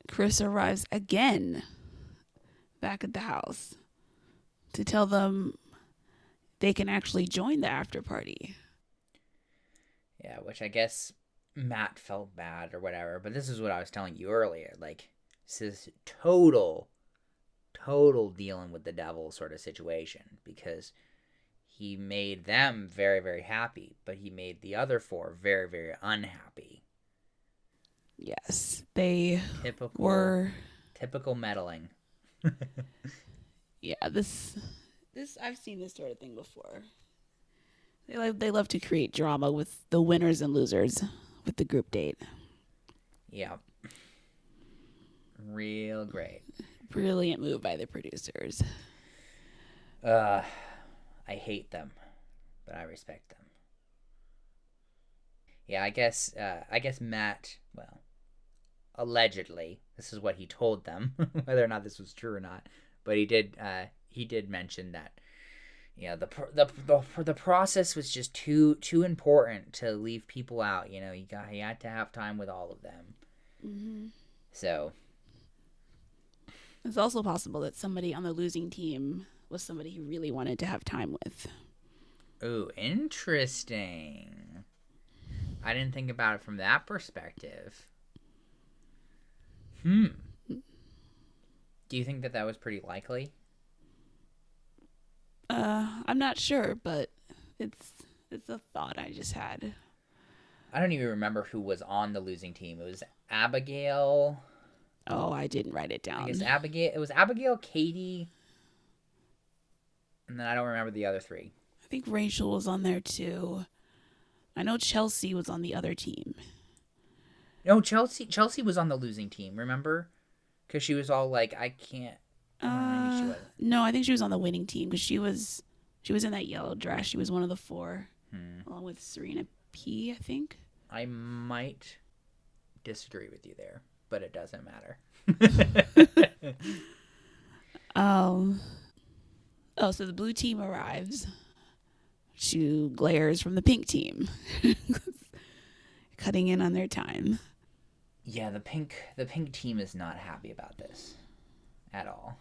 B: Chris arrives again back at the house to tell them they can actually join the after party.
A: Yeah, which I guess Matt felt bad or whatever, but this is what I was telling you earlier. This is total dealing with the devil sort of situation, because he made them very, very happy, but he made the other four very, very unhappy.
B: Yes, they
A: Typical,
B: were.
A: typical meddling.
B: Yeah, this I've seen this sort of thing before. They love to create drama with the winners and losers with the group date.
A: Yeah. Real great.
B: Brilliant move by the producers.
A: I hate them, but I respect them. Yeah, I guess Matt, well, allegedly, this is what he told them, whether or not this was true or not, but he did mention that, you know, the process was just too important to leave people out. You know, you had to have time with all of them.
B: Mm-hmm.
A: So
B: it's also possible that somebody on the losing team was somebody he really wanted to have time with.
A: ooh, interesting. I didn't think about it from that perspective. Do you think that was pretty likely?
B: I'm not sure, but it's a thought I just had.
A: I don't even remember who was on the losing team. It was Abigail.
B: Oh, I didn't write it down.
A: I guess Abigail. It was Abigail, Katie, and then I don't remember the other three.
B: I think Rachel was on there too. I know Chelsea was on the other team.
A: No, Chelsea was on the losing team. Remember? Because she was all like, "I can't." Maybe she wasn't.
B: No, I think she was on the winning team because she was in that yellow dress. She was one of the four, along with Serena P. I think.
A: I might disagree with you there, but it doesn't matter.
B: Oh, so the blue team arrives. She glares from the pink team, cutting in on their time.
A: Yeah, the pink team is not happy about this at all.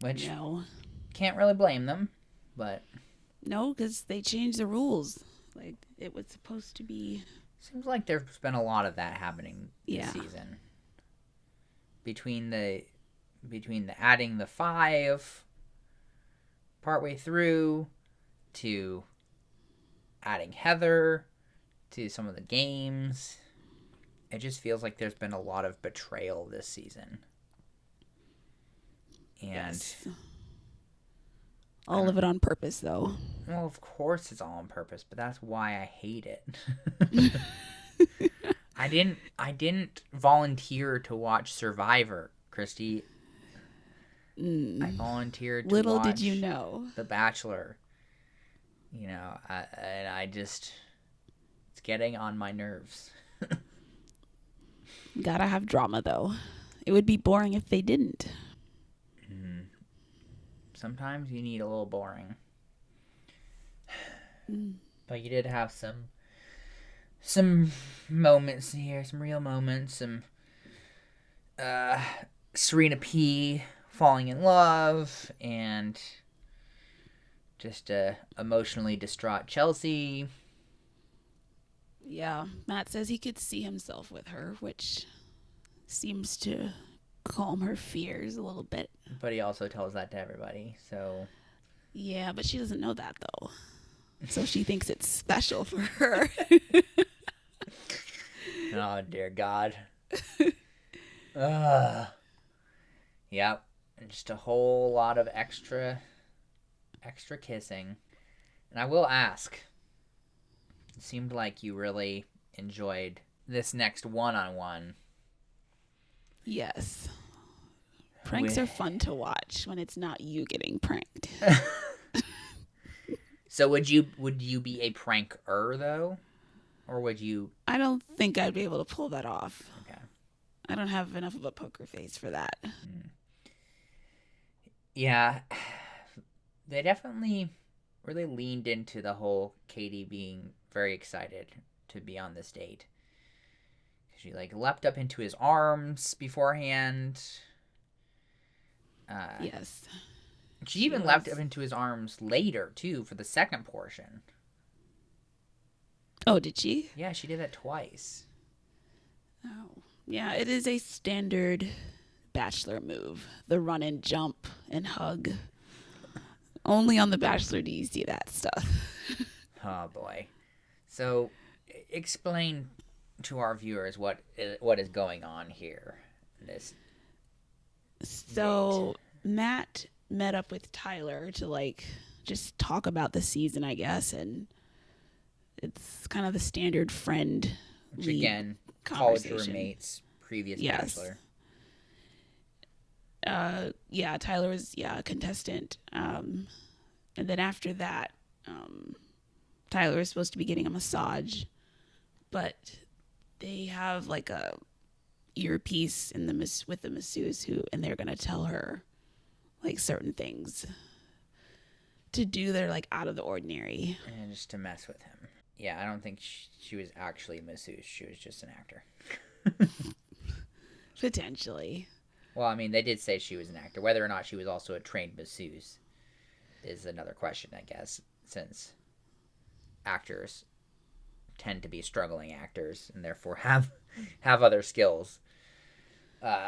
A: Which can't really blame them, but
B: no, because they changed the rules. Like it was supposed to be.
A: Seems like there's been a lot of that happening this season. Between the adding the 5 partway through to adding Heather to some of the games, it just feels like there's been a lot of betrayal this season. And
B: all of it on purpose, though.
A: Well, of course it's all on purpose, but that's why I hate it. I didn't volunteer to watch Survivor, Christy. I volunteered to
B: Little
A: watch
B: did you know.
A: The Bachelor. You know, and I just, it's getting on my nerves.
B: Gotta have drama, though. It would be boring if they didn't.
A: Sometimes you need a little boring. But you did have some moments here, some real moments, some Serena P falling in love, and just emotionally distraught Chelsea.
B: Yeah, Matt says he could see himself with her, which seems to calm her fears a little bit.
A: But he also tells that to everybody, so...
B: Yeah, but she doesn't know that, though. So she thinks it's special for her.
A: Oh, dear God. Yep. And just a whole lot of extra kissing. And I will ask, it seemed like you really enjoyed this next one-on-one.
B: Yes. Pranks are fun to watch when it's not you getting pranked.
A: So would you be a pranker, though? Or would you...
B: I don't think I'd be able to pull that off.
A: Okay.
B: I don't have enough of a poker face for that.
A: Yeah. They definitely really leaned into the whole Katie being very excited to be on this date. She, like, leapt up into his arms beforehand.
B: Yes.
A: She even leapt up into his arms later, too, for the second portion.
B: Oh, did she?
A: Yeah, she did that twice.
B: Oh. Yeah, it is a standard Bachelor move. The run and jump and hug. Only on The Bachelor do you see that stuff.
A: Oh boy. So, explain to our viewers what is going on here. This
B: So Matt met up with Tyler to like just talk about the season, I guess, and it's kind of the standard friend
A: which again, college roommates, previous Bachelor.
B: Yeah, Tyler was a contestant. And then after that, Tyler was supposed to be getting a massage, but they have like a earpiece in the with the masseuse and they're gonna tell her like certain things to do. They're like out of the ordinary,
A: and just to mess with him. Yeah, I don't think she was actually a masseuse. She was just an actor.
B: Potentially.
A: Well, I mean, they did say she was an actor. Whether or not she was also a trained masseuse is another question, I guess, since actors tend to be struggling actors and therefore have other skills.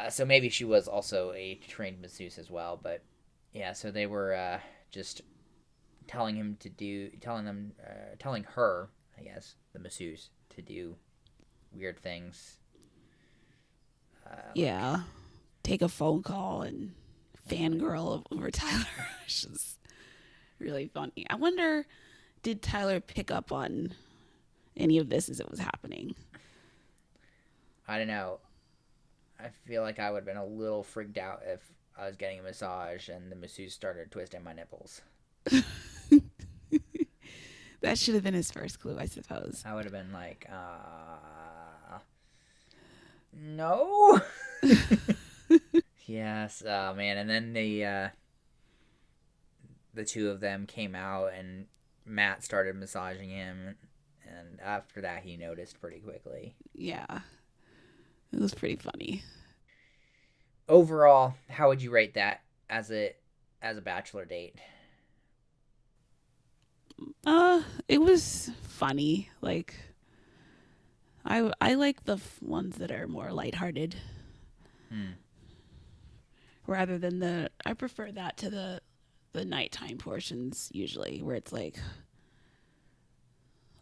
A: So maybe she was also a trained masseuse as well. But yeah, so they were just telling her, I guess, the masseuse, to do weird things.
B: Yeah, take a phone call and fangirl over Tyler. It's just really funny. I wonder, did Tyler pick up on any of this as it was happening?
A: I don't know. I feel like I would have been a little freaked out if I was getting a massage and the masseuse started twisting my nipples.
B: That should have been his first clue, I suppose.
A: I would have been like, no. Yes, man. And then the two of them came out and Matt started massaging him. And after that, he noticed pretty quickly.
B: Yeah. It was pretty funny.
A: Overall, how would you rate that as a Bachelor date?
B: It was funny. Like, I like the ones that are more lighthearted. Rather than I prefer that to the nighttime portions usually, where it's like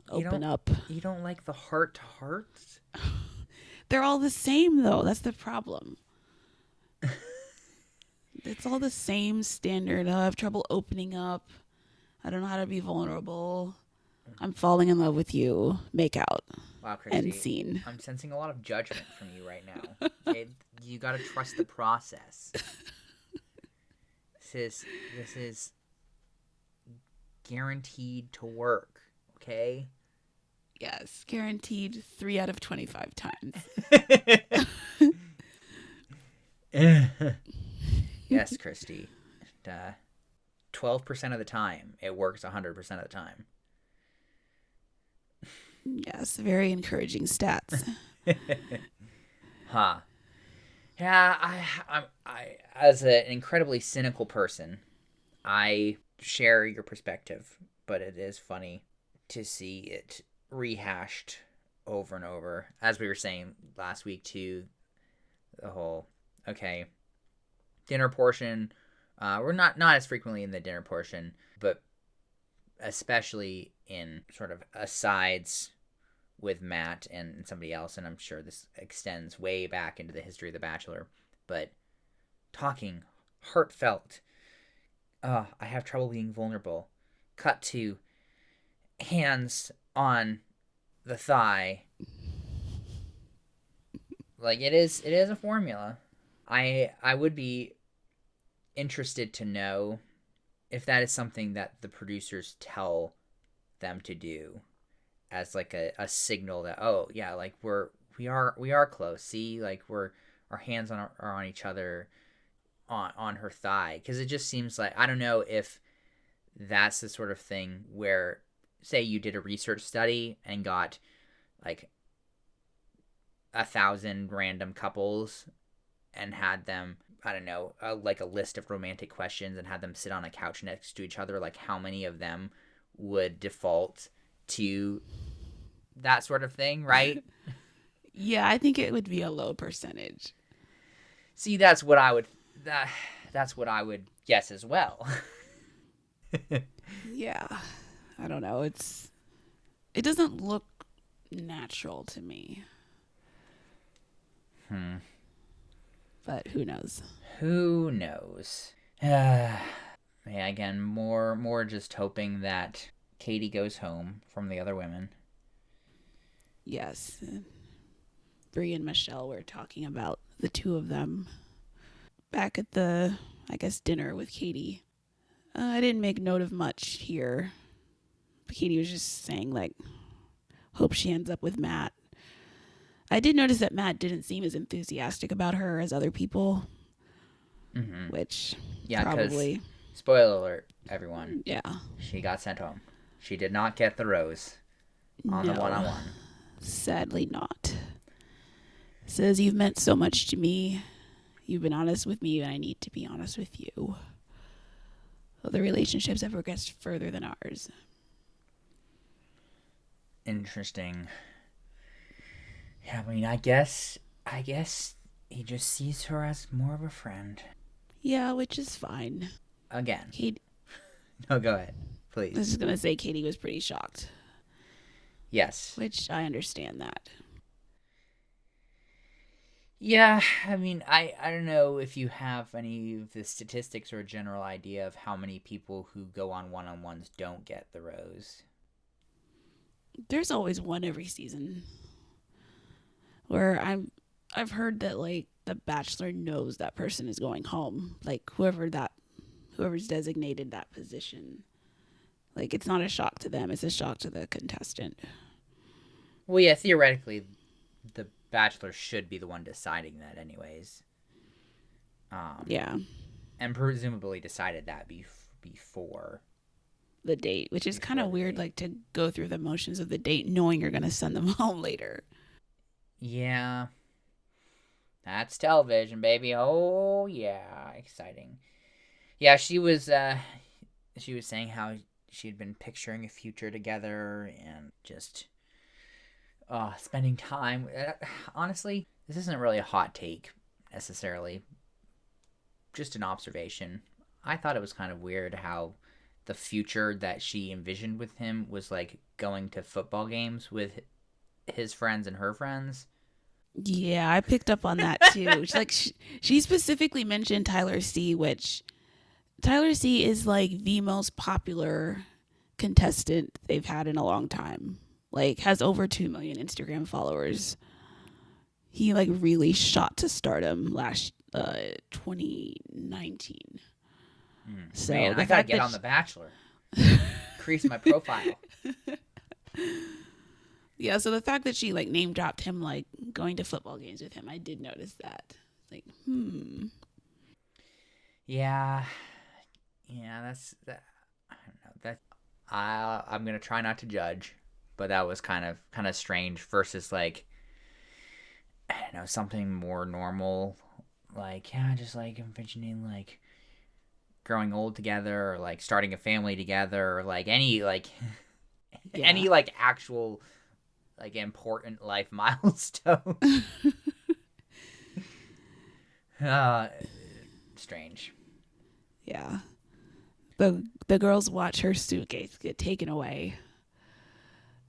B: open up.
A: You don't like the heart to hearts?
B: They're all the same though. That's the problem. It's all the same standard. I have trouble opening up. I don't know how to be vulnerable. I'm falling in love with you. Make out.
A: Wow, Christy.
B: End scene.
A: I'm sensing a lot of judgment from you right now. Okay? You gotta trust the process. This is guaranteed to work. Okay?
B: Yes, guaranteed 3 out of 25 times.
A: Yes, Christy. 12% of the time, it works 100% of the time.
B: Yes, very encouraging stats.
A: Huh. Yeah, I as an incredibly cynical person, I share your perspective, but it is funny to see it rehashed over and over. As we were saying last week too, the whole, okay, dinner portion, we're not as frequently in the dinner portion, but especially in sort of asides with Matt and somebody else, and I'm sure this extends way back into the history of The Bachelor, but talking heartfelt, I have trouble being vulnerable, cut to hands on the thigh. Like, it is a formula. I would be interested to know if that is something that the producers tell them to do as like a signal that, oh yeah, like we are close. See, like our hands are on each other on her thigh, because it just seems like, I don't know if that's the sort of thing where, say you did a research study and got like 1,000 random couples and had them, I don't know, like a list of romantic questions and had them sit on a couch next to each other, like how many of them would default to that sort of thing, right?
B: Yeah, I think it would be a low percentage.
A: See, that's what I would guess as well.
B: Yeah. I don't know. It doesn't look natural to me,
A: Hmm.
B: but who knows?
A: Who knows? Yeah, again, more just hoping that Katie goes home from the other women.
B: Yes. Bree and Michelle were talking about the two of them back at the, I guess, dinner with Katie. I didn't make note of much here. But Katie was just saying, like, hope she ends up with Matt. I did notice that Matt didn't seem as enthusiastic about her as other people,
A: Mm-hmm.
B: which
A: Yeah, because,
B: probably,
A: spoiler alert, everyone,
B: yeah,
A: she got sent home. She did not get the rose on the
B: no,
A: one-on-one.
B: sadly not. Says, you've meant so much to me. You've been honest with me, and I need to be honest with you. Well, the relationships have progressed further than ours.
A: Interesting. Yeah, I mean, I guess he just sees her as more of a friend.
B: Yeah, which is fine.
A: Again.
B: Kate,
A: No, go ahead,
B: I was
A: please.
B: just gonna say Katie was pretty shocked,
A: Yes.
B: which I understand that.
A: Yeah, I mean, I don't know if you have any of the statistics or a general idea of how many people who go on one-on-ones don't get the rose.
B: There's always one every season where I've heard that like the Bachelor knows that person is going home, like whoever's designated that position. Like it's not a shock to them; it's a shock to the contestant.
A: Well, yeah, theoretically, the Bachelor should be the one deciding that, anyways.
B: Yeah,
A: And presumably decided that before
B: the date, which is kind
A: before
B: of
A: the
B: weird,
A: date.
B: like to go through the motions of the date knowing you're gonna send them home later.
A: Yeah, that's television, baby. Oh yeah, exciting. Yeah, she was saying how she'd been picturing a future together and just spending time. Honestly, this isn't really a hot take necessarily, just an observation. I thought it was kind of weird how the future that she envisioned with him was like going to football games with his friends and her friends.
B: Yeah, I picked up on that too. She specifically mentioned Tyler C, which Tyler C is like the most popular contestant they've had in a long time. Like has over 2 million Instagram followers. He like really shot to stardom last 2019. So
A: Man,
B: the
A: I gotta
B: fact
A: get
B: that
A: on The Bachelor. Increase my profile.
B: yeah, so the fact that she like name dropped him like going to football games with him, I did notice that. Like,
A: Yeah, yeah, that's that. I don't know that. I'm gonna try not to judge, but that was kind of strange versus like I don't know something more normal. Like yeah, just like envisioning like growing old together or like starting a family together or like any like
B: yeah.
A: any like actual like important life milestone. uh, Strange.
B: Yeah. The girls watch her suitcase get taken away,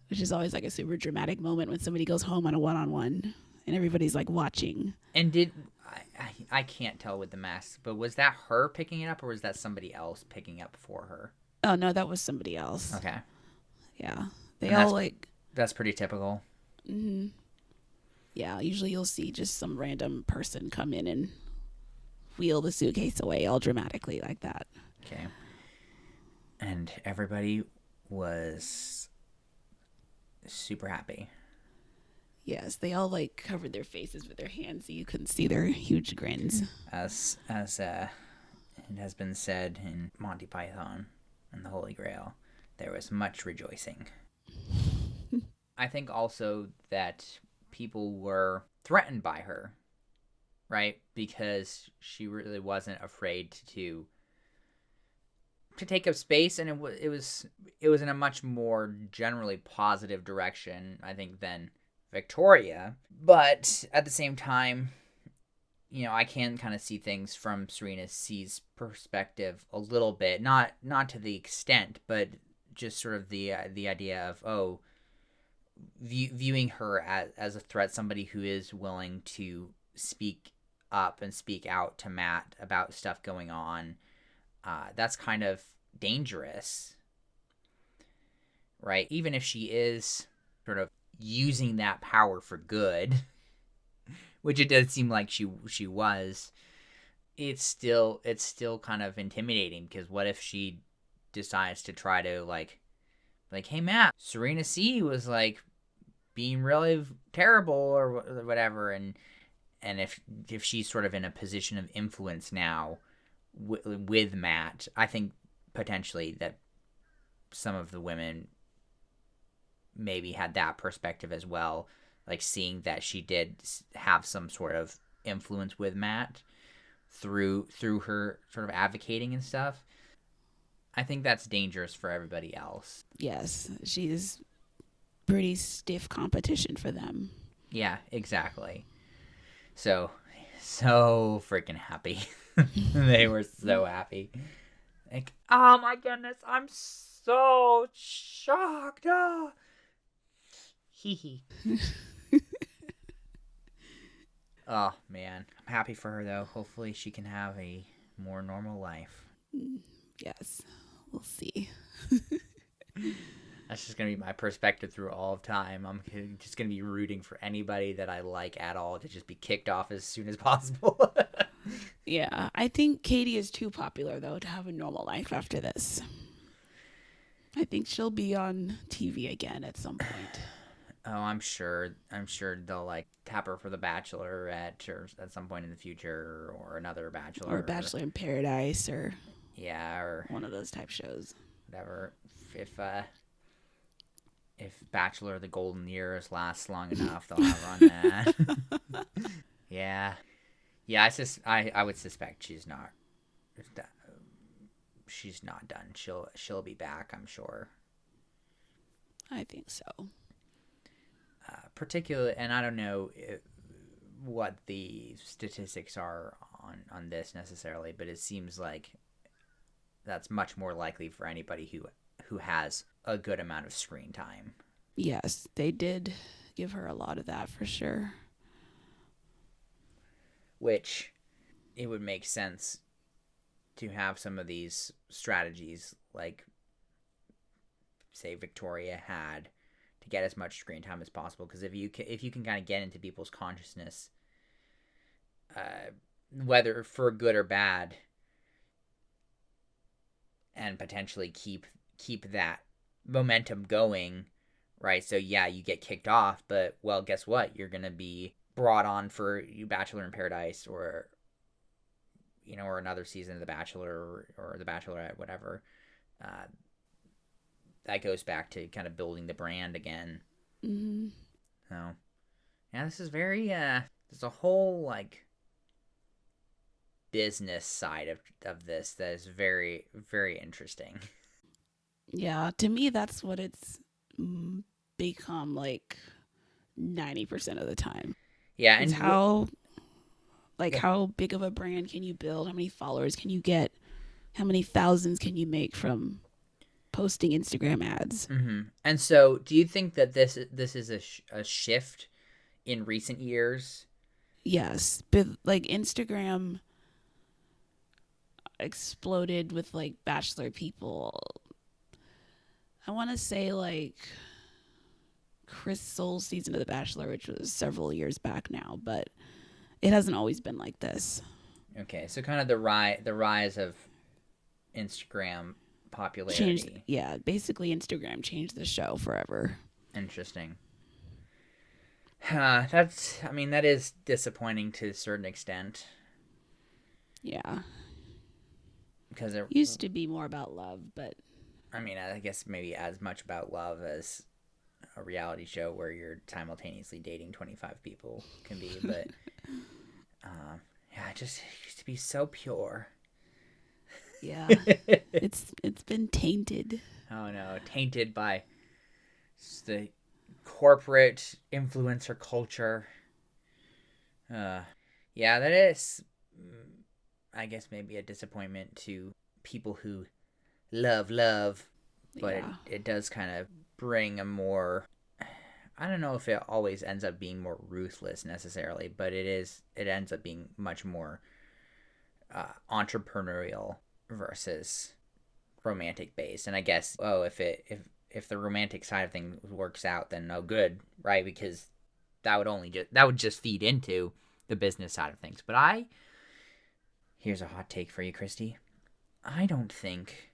B: which is always like a super dramatic moment when somebody goes home on a one-on-one and everybody's like watching.
A: And did I can't tell with the mask, but was that her picking it up or was that somebody else picking up for her?
B: Oh no, that was somebody else.
A: Okay,
B: Yeah. They
A: and
B: all
A: that's
B: like
A: that's pretty typical.
B: yeah, usually you'll see just some random person come in and wheel the suitcase away all dramatically like that.
A: Okay, and everybody was super happy.
B: Yes, they all like covered their faces with their hands so you couldn't see their huge grins.
A: As it has been said in Monty Python and the Holy Grail, there was much rejoicing. I think also that people were threatened by her, right? Because she really wasn't afraid to take up space, and it was in a much more generally positive direction, I think, than Victoria. But at the same time, I can kind of see things from Serena C's perspective a little bit, not to the extent, but just sort of the idea of viewing her as a threat, somebody who is willing to speak up and speak out to Matt about stuff going on. That's kind of dangerous, right? Even if she is sort of using that power for good, which it does seem like she was, it's still kind of intimidating, because what if she decides to try to like, hey Matt, Serena C was like being really terrible or whatever, and if she's sort of in a position of influence now with Matt, I think potentially that some of the women maybe had that perspective as well, like seeing that she did have some sort of influence with Matt through her sort of advocating and stuff. I think that's dangerous for everybody else.
B: Yes, she's pretty stiff competition for them.
A: Yeah, exactly. So freaking happy. They were so happy. Like, oh my goodness, I'm so shocked. Oh. Hee hee. Oh man, I'm happy for her though. Hopefully she can have a more normal life.
B: Yes, we'll see.
A: That's just gonna be my perspective through all of time. I'm just gonna be rooting for anybody that I like at all to just be kicked off as soon as possible.
B: Yeah, I think Katie is too popular though to have a normal life after this. I think she'll be on TV again at some point.
A: Oh, I'm sure they'll like tap her for the Bachelorette or at some point in the future, or another Bachelor,
B: Or Bachelor in Paradise, or
A: or
B: one of those type shows.
A: Whatever. If Bachelor the Golden Years lasts long enough, they'll have her on that. Yeah. I would suspect she's not done. She'll be back, I'm sure.
B: I think so.
A: Particularly, and I don't know what the statistics are on this necessarily, but it seems like that's much more likely for anybody who has a good amount of screen time.
B: Yes, they did give her a lot of that for sure.
A: Which it would make sense to have some of these strategies, like say Victoria had, to get as much screen time as possible. Because if you can kind of get into people's consciousness, whether for good or bad, and potentially keep that momentum going, right? So yeah, you get kicked off, but well, guess what? You're gonna be brought on for Bachelor in Paradise, or or another season of The Bachelor or The Bachelorette, whatever. That goes back to kind of building the brand again.
B: Mm-hmm.
A: So yeah, this is very there's a whole like business side of this that is very, very interesting.
B: Yeah, to me that's what it's become like 90% of the time.
A: Yeah,
B: and how big of a brand can you build? How many followers can you get? How many thousands can you make from posting Instagram ads?
A: Mm-hmm. And so, do you think that this is a shift in recent years?
B: Yes, but like Instagram exploded with like Bachelor people. I want to say like Chris Soule's season of The Bachelor, which was several years back now, but it hasn't always been like this.
A: Okay, so kind of the rise of Instagram popularity.
B: Basically Instagram changed the show forever.
A: Interesting. That is disappointing to a certain extent.
B: Yeah.
A: Because it
B: used to be more about love, but
A: I guess maybe as much about love as a reality show where you're simultaneously dating 25 people can be, but it just used to be so pure.
B: Yeah. it's been tainted.
A: Oh no, tainted by the corporate influencer culture. Yeah, that is, I guess, maybe a disappointment to people who love, but
B: Yeah.
A: it does kind of bring a more. I don't know if it always ends up being more ruthless necessarily, but it ends up being much more entrepreneurial versus romantic based. And I guess, if the romantic side of things works out, then oh good, right? Because that would just feed into the business side of things. But here's a hot take for you, Christy. I don't think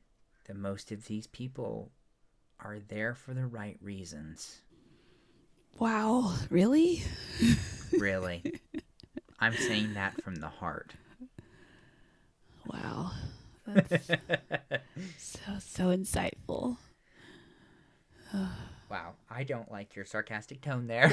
A: that most of these people are there for the right reasons.
B: Wow, really?
A: Really. I'm saying that from the heart.
B: Wow. That's so insightful.
A: Wow, I don't like your sarcastic tone there.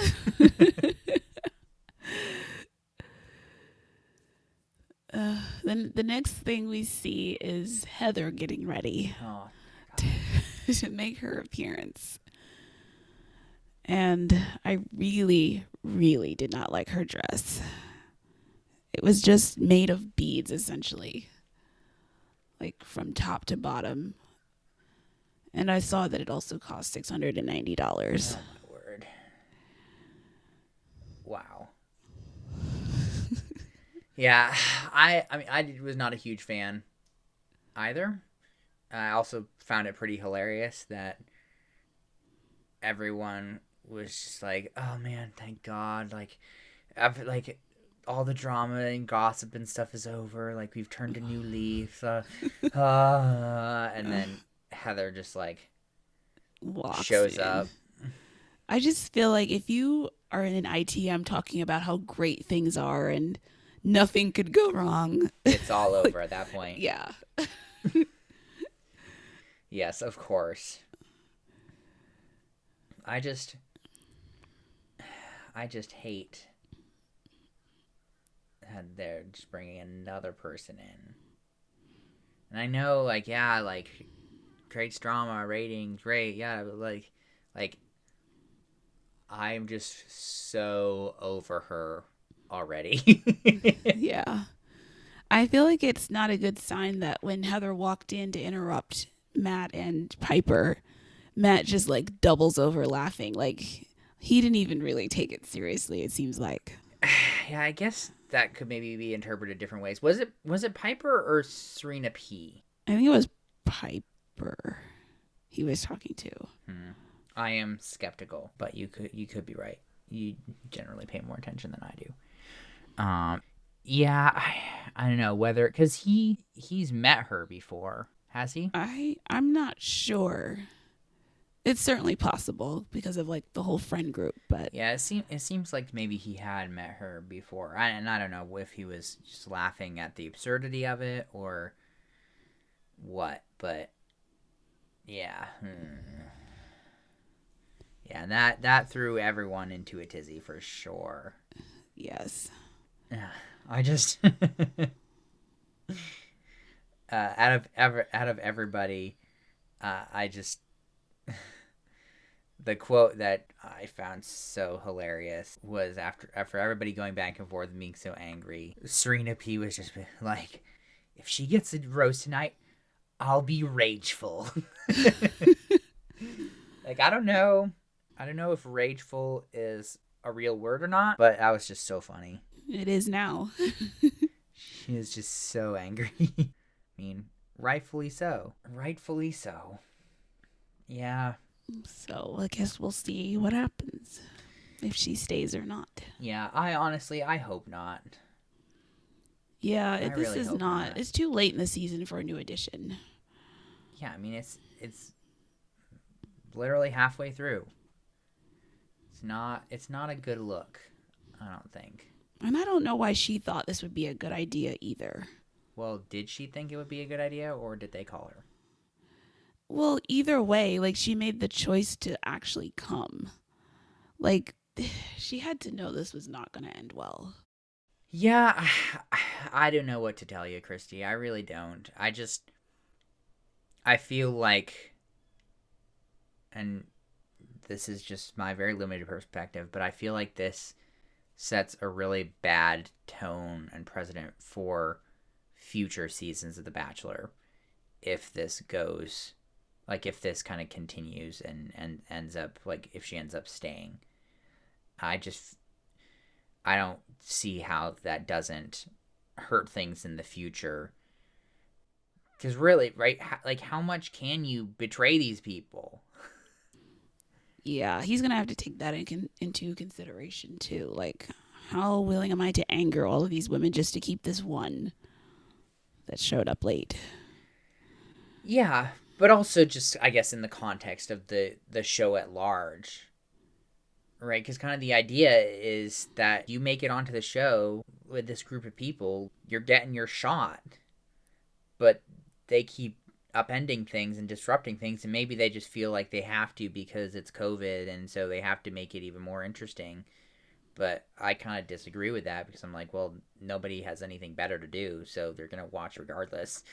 B: Then the next thing we see is Heather getting ready
A: Oh,
B: to make her appearance. And I really, really did not like her dress. It was just made of beads, essentially, like from top to bottom. And I saw that it also cost $690.
A: oh my word. Wow. Yeah, I mean, I was not a huge fan either. I also found it pretty hilarious that everyone was just like, "Oh man, thank God!" Like all the drama and gossip and stuff is over. Like we've turned a new leaf. And then Heather just like
B: Walks
A: shows
B: in.
A: up.
B: I just feel like if you are in an ITM talking about how great things are and nothing could go wrong,
A: It's all over at that point.
B: yeah.
A: Yes, of course. I just hate that they're just bringing another person in. And I know, like, yeah, like creates drama, ratings, great, yeah, but like I'm just so over her already.
B: Yeah. I feel like it's not a good sign that when Heather walked in to interrupt Matt and Pieper, Matt just like doubles over laughing. Like he didn't even really take it seriously, it seems like.
A: Yeah, I guess that could maybe be interpreted different ways. Was it Pieper or Serena P?
B: I think it was Pieper he was talking to.
A: I am skeptical, but you could be right. You generally pay more attention than I do. Yeah, I don't know whether because he's met her before, has he?
B: I'm not sure. It's certainly possible because of like the whole friend group, but
A: Yeah, it seems like maybe he had met her before, and I don't know if he was just laughing at the absurdity of it or what, but yeah, yeah, that threw everyone into a tizzy for sure.
B: yes.
A: Yeah, I just out of everybody, I just the quote that I found so hilarious was after everybody going back and forth and being so angry, Serena P was just like, "If she gets a rose tonight, I'll be rageful." Like I don't know if rageful is a real word or not, but that was just so funny.
B: It is now.
A: She is just so angry. I mean, rightfully so. Rightfully so. Yeah.
B: So I guess we'll see what happens if she stays or not.
A: Yeah, I hope not.
B: Yeah,
A: I
B: this
A: really
B: is
A: hope
B: not.
A: not.
B: It's too late in the season for a new edition.
A: Yeah, I mean it's literally halfway through. It's not a good look, I don't think.
B: And I don't know why she thought this would be a good idea either.
A: Well, did she think it would be a good idea or did they call her?
B: Well, either way, like she made the choice to actually come. Like she had to know this was not going to end well.
A: Yeah, I don't know what to tell you, Christy. I really don't. I feel like, and this is just my very limited perspective, but I feel like this sets a really bad tone and precedent for future seasons of The Bachelor if this goes, like, if this kind of continues and ends up, like, if she ends up staying. I don't see how that doesn't hurt things in the future. Because really, right, like, how much can you betray these people?
B: Yeah, he's gonna have to take that into consideration too. Like, how willing am I to anger all of these women just to keep this one that showed up late?
A: Yeah, but also just, I guess, in the context of the show at large, right? Because kind of the idea is that you make it onto the show with this group of people, you're getting your shot, but they keep upending things and disrupting things, and maybe they just feel like they have to because it's COVID, and so they have to make it even more interesting. But I kind of disagree with that because I'm like, well, nobody has anything better to do, so they're gonna watch regardless.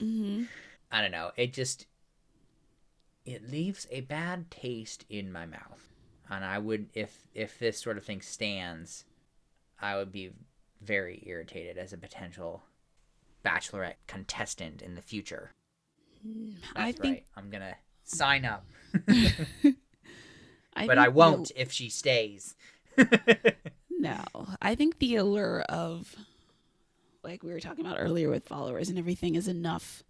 B: Mm-hmm.
A: I don't know. It leaves a bad taste in my mouth, and I would, if this sort of thing stands, I would be very irritated as a potential Bachelorette contestant in the future.
B: I
A: That's
B: think
A: right. I'm gonna sign up.
B: I
A: But
B: think
A: I won't if she stays.
B: no. I think the allure of, like we were talking about earlier with followers and everything, is enough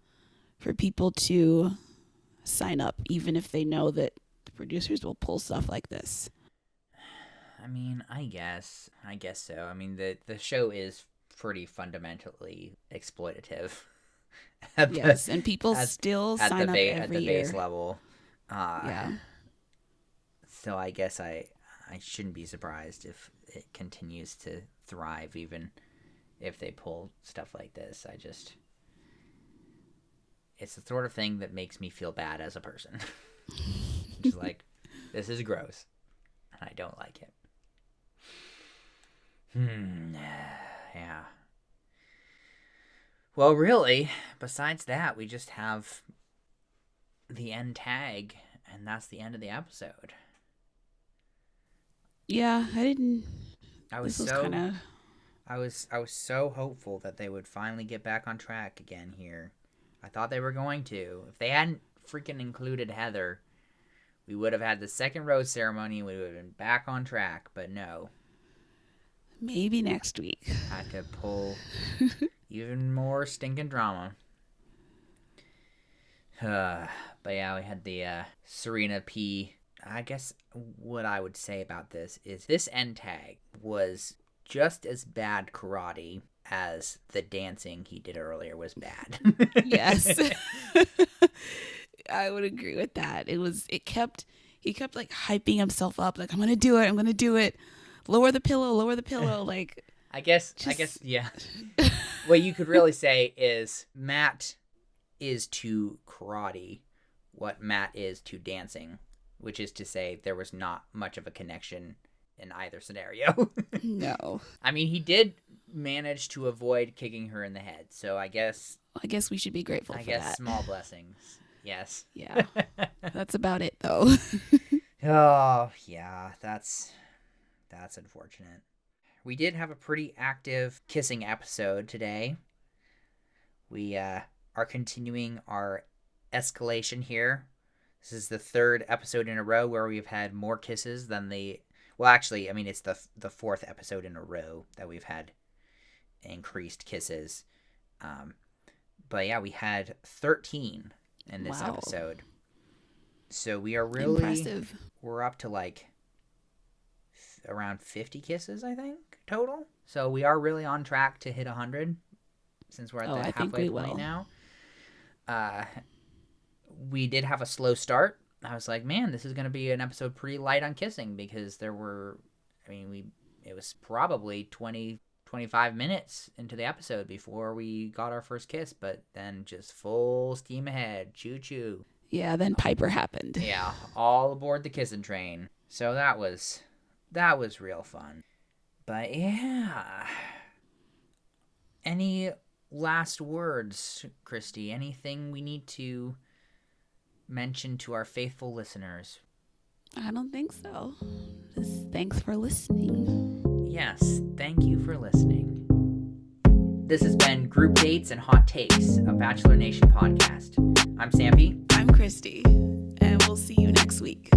B: for people to sign up, even if they know that the producers will pull stuff like this.
A: I mean, I guess so. I mean, the show is pretty fundamentally exploitative.
B: Yes, and people
A: at,
B: still
A: at
B: sign
A: the
B: up
A: at
B: every
A: the base
B: year.
A: level.
B: Yeah.
A: So I guess I shouldn't be surprised if it continues to thrive, even if they pull stuff like this. It's the sort of thing that makes me feel bad as a person. Just like, this is gross, and I don't like it. Yeah. Well, really, besides that, we just have the end tag, and that's the end of the episode.
B: Yeah, I didn't.
A: I was
B: This was kind of.
A: I was so hopeful that they would finally get back on track again here. I thought they were going to. If they hadn't freaking included Heather, we would have had the second rose ceremony and we would have been back on track, but no.
B: Maybe next week.
A: Had to pull even more stinking drama. But yeah, we had the Serena P. I guess what I would say about this is this end tag was just as bad karate as the dancing he did earlier was bad.
B: Yes. I would agree with that. He kept like hyping himself up, like, I'm gonna do it. Lower the pillow, like,
A: I guess yeah. What you could really say is Matt is to karate what Matt is to dancing, which is to say there was not much of a connection in either scenario.
B: No.
A: I mean, he did manage to avoid kicking her in the head, so I guess
B: we should be grateful for that.
A: I guess small blessings. Yes.
B: Yeah. That's about it, though.
A: Oh, yeah, that's unfortunate. We did have a pretty active kissing episode today. We are continuing our escalation here. This is the third episode in a row where we've had more kisses than well, actually, I mean, it's the fourth episode in a row that we've had increased kisses. But yeah, we had 13 in this episode. So we are really
B: impressive.
A: We're up to like around 50 kisses, I think, total. So we are really on track to hit 100 since we're at the halfway point now. We did have a slow start. I was like, man, this is going to be an episode pretty light on kissing because it was probably 25 minutes into the episode before we got our first kiss, but then just full steam ahead. Choo-choo.
B: Yeah, then Pieper happened.
A: Yeah, all aboard the kissing train. So that was real fun. But yeah. Any last words, Christy? Anything we need to mention to our faithful listeners?
B: I don't think so. Just thanks for listening.
A: Yes, thank you for listening. This has been Group Dates and Hot Takes, a Bachelor Nation podcast. I'm Sampy.
B: I'm Christy, and we'll see you next week.